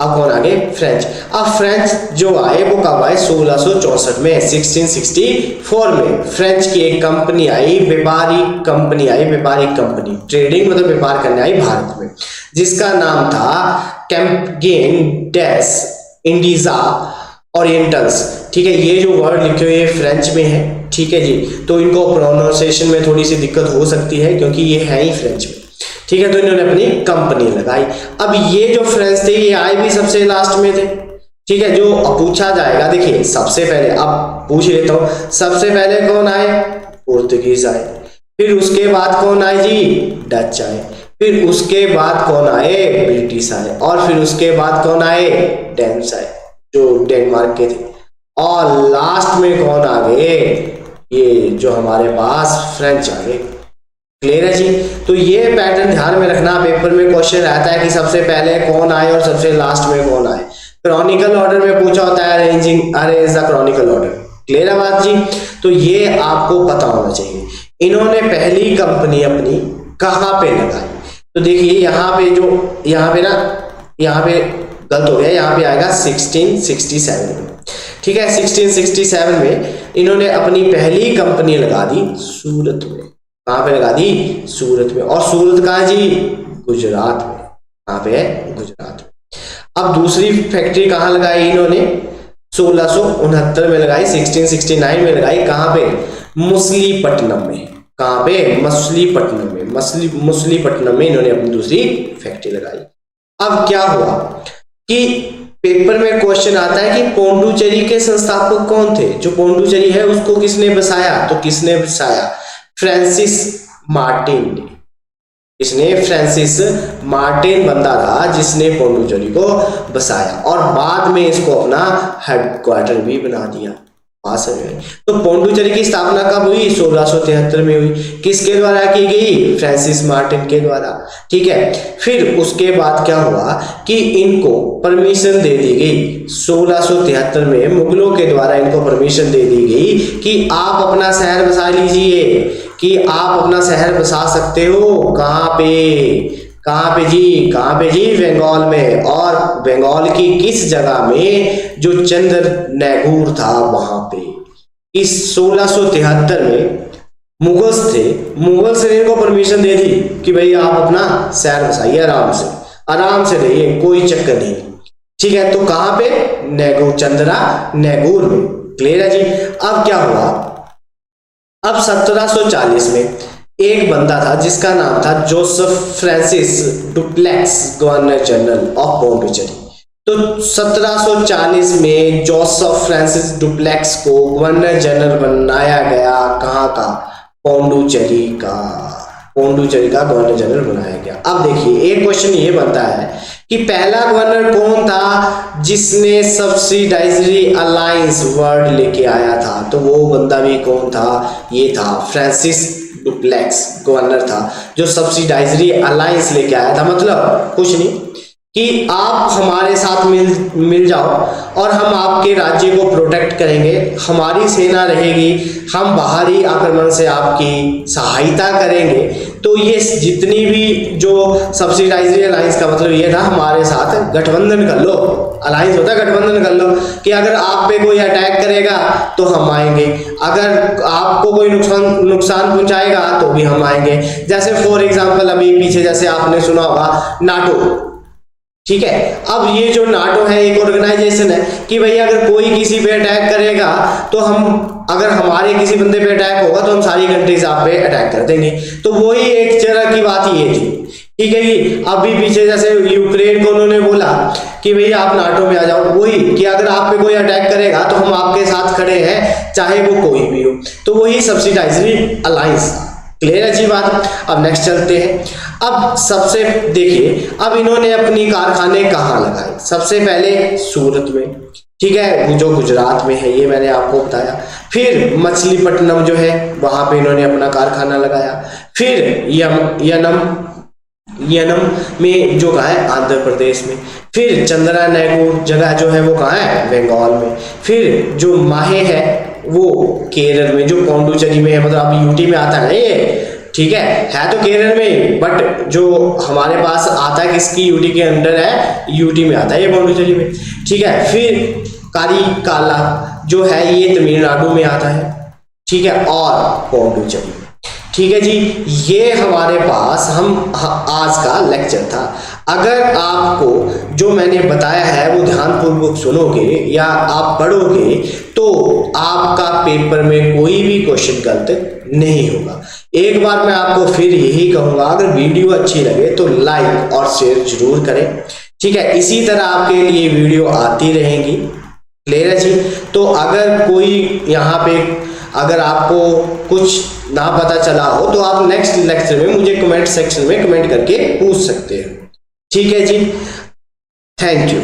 अब कौन आ गए, फ्रेंच। अब फ्रेंच जो आए वो कब आए, 1664 में, 1664 में फ्रेंच की एक कंपनी आई, व्यापारिक कंपनी, ट्रेडिंग मतलब व्यापार करने आई भारत में, जिसका नाम था कैम्पगेन डेस इंडीजा ओरिएंटल्स। ठीक है, ये जो वर्ड लिखे हुए ये फ्रेंच में है। ठीक है जी, तो इनको प्रोनाउंसिएशन में थोड़ी सी दिक्कत हो सकती है क्योंकि ये है ही फ्रेंच में। ठीक है, तो इन्होंने अपनी कंपनी लगाई। अब ये जो फ्रेंच थे ये आए भी सबसे लास्ट में थे। ठीक है, जो पूछा जाएगा, देखिए सबसे पहले अब पूछ लेता हूं, सबसे पहले कौन आए, पोर्तुगीज आए। फिर उसके बाद कौन आए जी, डच आए। फिर उसके बाद कौन आए, ब्रिटिश आए। और फिर उसके बाद कौन आए, डेन्स आए, जो डेनमार्क के थे। और लास्ट में कौन आ गए, ये जो हमारे पास फ्रेंच आ गए। क्लियर है जी। तो ये पैटर्न ध्यान में रखना, पेपर में क्वेश्चन रहता है कि सबसे पहले कौन आए और सबसे लास्ट में कौन आए। क्रॉनिकल ऑर्डर में पूछा होता है, arrange the Chronicle order. Clear है बात जी। तो ये आपको पता होना चाहिए। इन्होंने पहली कंपनी अपनी कहाँ पे लगाई, तो देखिए यहाँ पे गलत हो गया, यहाँ पे आएगा 1667 में। ठीक है, 1667 में इन्होंने अपनी पहली कंपनी लगा दी सूरत में। कहाँ पे लगा दी? सूरत में। और सूरत कहाँ है जी? गुजरात में। कहाँ पे है? गुजरात में। अब दूसरी फैक्ट्री कहाँ लगाई इन्होंने? 1669 में लगाई, 1669 में लगाई। कहाँ पे? मछलीपट्टनम में। कहाँ पे? मछलीपट्टनम में। मछलीपट्टनम में इन्होंने अपनी दूसरी फैक्ट्री लगाई। अब क्या हुआ कि पेपर में क्वेश्चन आता है कि पोंडुचेरी के संस्थापक कौन थे? जो पोंडुचेरी है उसको किसने बसाया? तो किसने बसाया? फ्रांसिस मार्टिन ने। इसने फ्रांसिस मार्टिन बंदा था जिसने पोंडुचेरी को बसाया और बाद में इसको अपना हेडक्वार्टर भी बना दिया। तो पोंडुचेरी की स्थापना कब हुई? 1673 में हुई। किसके द्वारा की गई? फ्रांसिस मार्टिन के द्वारा। ठीक है, फिर उसके बाद क्या हुआ कि इनको परमिशन दे दी गई 1673 में, मुगलों के द्वारा इनको परमिशन दे दी गई कि आप अपना शहर बसा लीजिए, कि आप अपना शहर बसा सकते हो। कहाँ पे? कहाँ पे जी? कहाँ पे जी? बंगाल में। और बंगाल की किस जगह में? जो चंद्रनगौर था वहां पे। इस 1673 में मुगल्स थे, मुगल्स ने इनको परमिशन दे दी कि भाई आप अपना शहर बसाइए, आराम से रहिए, कोई चक्कर नहीं। ठीक है, तो कहाँ पे? चंद्रनगौर में। क्लियर है जी? अब क्या हुआ? अब 1740 में एक बंदा था जिसका नाम था Joseph Francois Dupleix, governor general of Pondicherry. तो 1740 में जोसेफ फ्रांसिस डुप्लेक्स को गवर्नर जनरल बनाया गया। कहाँ का? पोंडुचेरी का। पोंडुचेरी का गवर्नर जनरल बनाया गया। अब देखिए, एक क्वेश्चन ये बनता है कि पहला गवर्नर कौन था जिसने सब्सिडाइजरी अलायंस वर्ड लेके आया था? तो वो बंदा भी कौन था? ये था फ्रांसिस डुप्लेक्स, गवर्नर था जो सब्सिडाइजरी अलायंस लेके आया था। मतलब कुछ नहीं कि आप हमारे साथ मिल जाओ और हम आपके राज्य को प्रोटेक्ट करेंगे, हमारी सेना रहेगी, हम बाहरी आक्रमण से आपकी सहायता करेंगे। तो ये जितनी भी जो सब्सिडाइजरी अलायंस का मतलब ये था, हमारे साथ गठबंधन कर लो। अलायंस होता है गठबंधन कर लो कि अगर आप पे कोई अटैक करेगा तो हम आएंगे, अगर आपको कोई नुकसान पहुंचाएगा तो भी हम आएंगे। जैसे फॉर एग्जांपल अभी पीछे जैसे आपने सुना होगा नाटो। ठीक है, अब ये जो नाटो है एक ऑर्गेनाइजेशन है कि भाई अगर कोई किसी पे अटैक करेगा तो हम, अगर हमारे किसी बंदे पे अटैक होगा तो हम सारी कंट्रीज आप पे अटैक कर देंगे। तो वही एक तरह की बात ये थी। ठीक है जी, अभी पीछे जैसे यूक्रेन को उन्होंने बोला कि भाई आप नाटो में आ जाओ, वही कि अगर आप पे कोई अटैक करेगा तो हम आपके साथ खड़े हैं, चाहे वो कोई भी हो। तो वही सब्सिडाइजरी अलायंस। क्लियर है जी बात? अब नेक्स्ट चलते हैं। अब सबसे देखिए, अब इन्होंने अपनी कारखाने कहाँ लगाए? सबसे पहले सूरत में। ठीक है, जो गुजरात में है, ये मैंने आपको बताया। फिर मछलीपट्टनम जो है वहां पे इन्होंने अपना कारखाना लगाया। फिर यनम में जो कहाँ है? आंध्र प्रदेश में। फिर चंद्रनगौर जगह जो है वो कहाँ है? बंगाल में। फिर जो माहे है वो केरल में, जो पौंडुचेरी में है, मतलब अब यूटी में आता है ना ये। ठीक है तो केरल में, बट जो हमारे पास आता है किसकी? यूटी के अंडर है, यूटी में आता है ये, पौंडुचेरी में। ठीक है, फिर काला जो है ये तमिलनाडु में आता है। ठीक है, और पौंडुचेरी। ठीक है जी, ये हमारे पास आज का लेक्चर था। अगर आपको जो मैंने बताया है वो ध्यानपूर्वक सुनोगे या आप पढ़ोगे तो आपका पेपर में कोई भी क्वेश्चन गलत नहीं होगा। एक बार मैं आपको फिर यही कहूंगा, अगर वीडियो अच्छी लगे तो लाइक और शेयर जरूर करें। ठीक है, इसी तरह आपके लिए वीडियो आती रहेंगी। क्लियर है जी? तो अगर कोई यहाँ पे, अगर आपको कुछ ना पता चला हो तो आप नेक्स्ट लेक्चर में मुझे कमेंट सेक्शन में कमेंट करके पूछ सकते हैं। ठीक है जी, थैंक यू।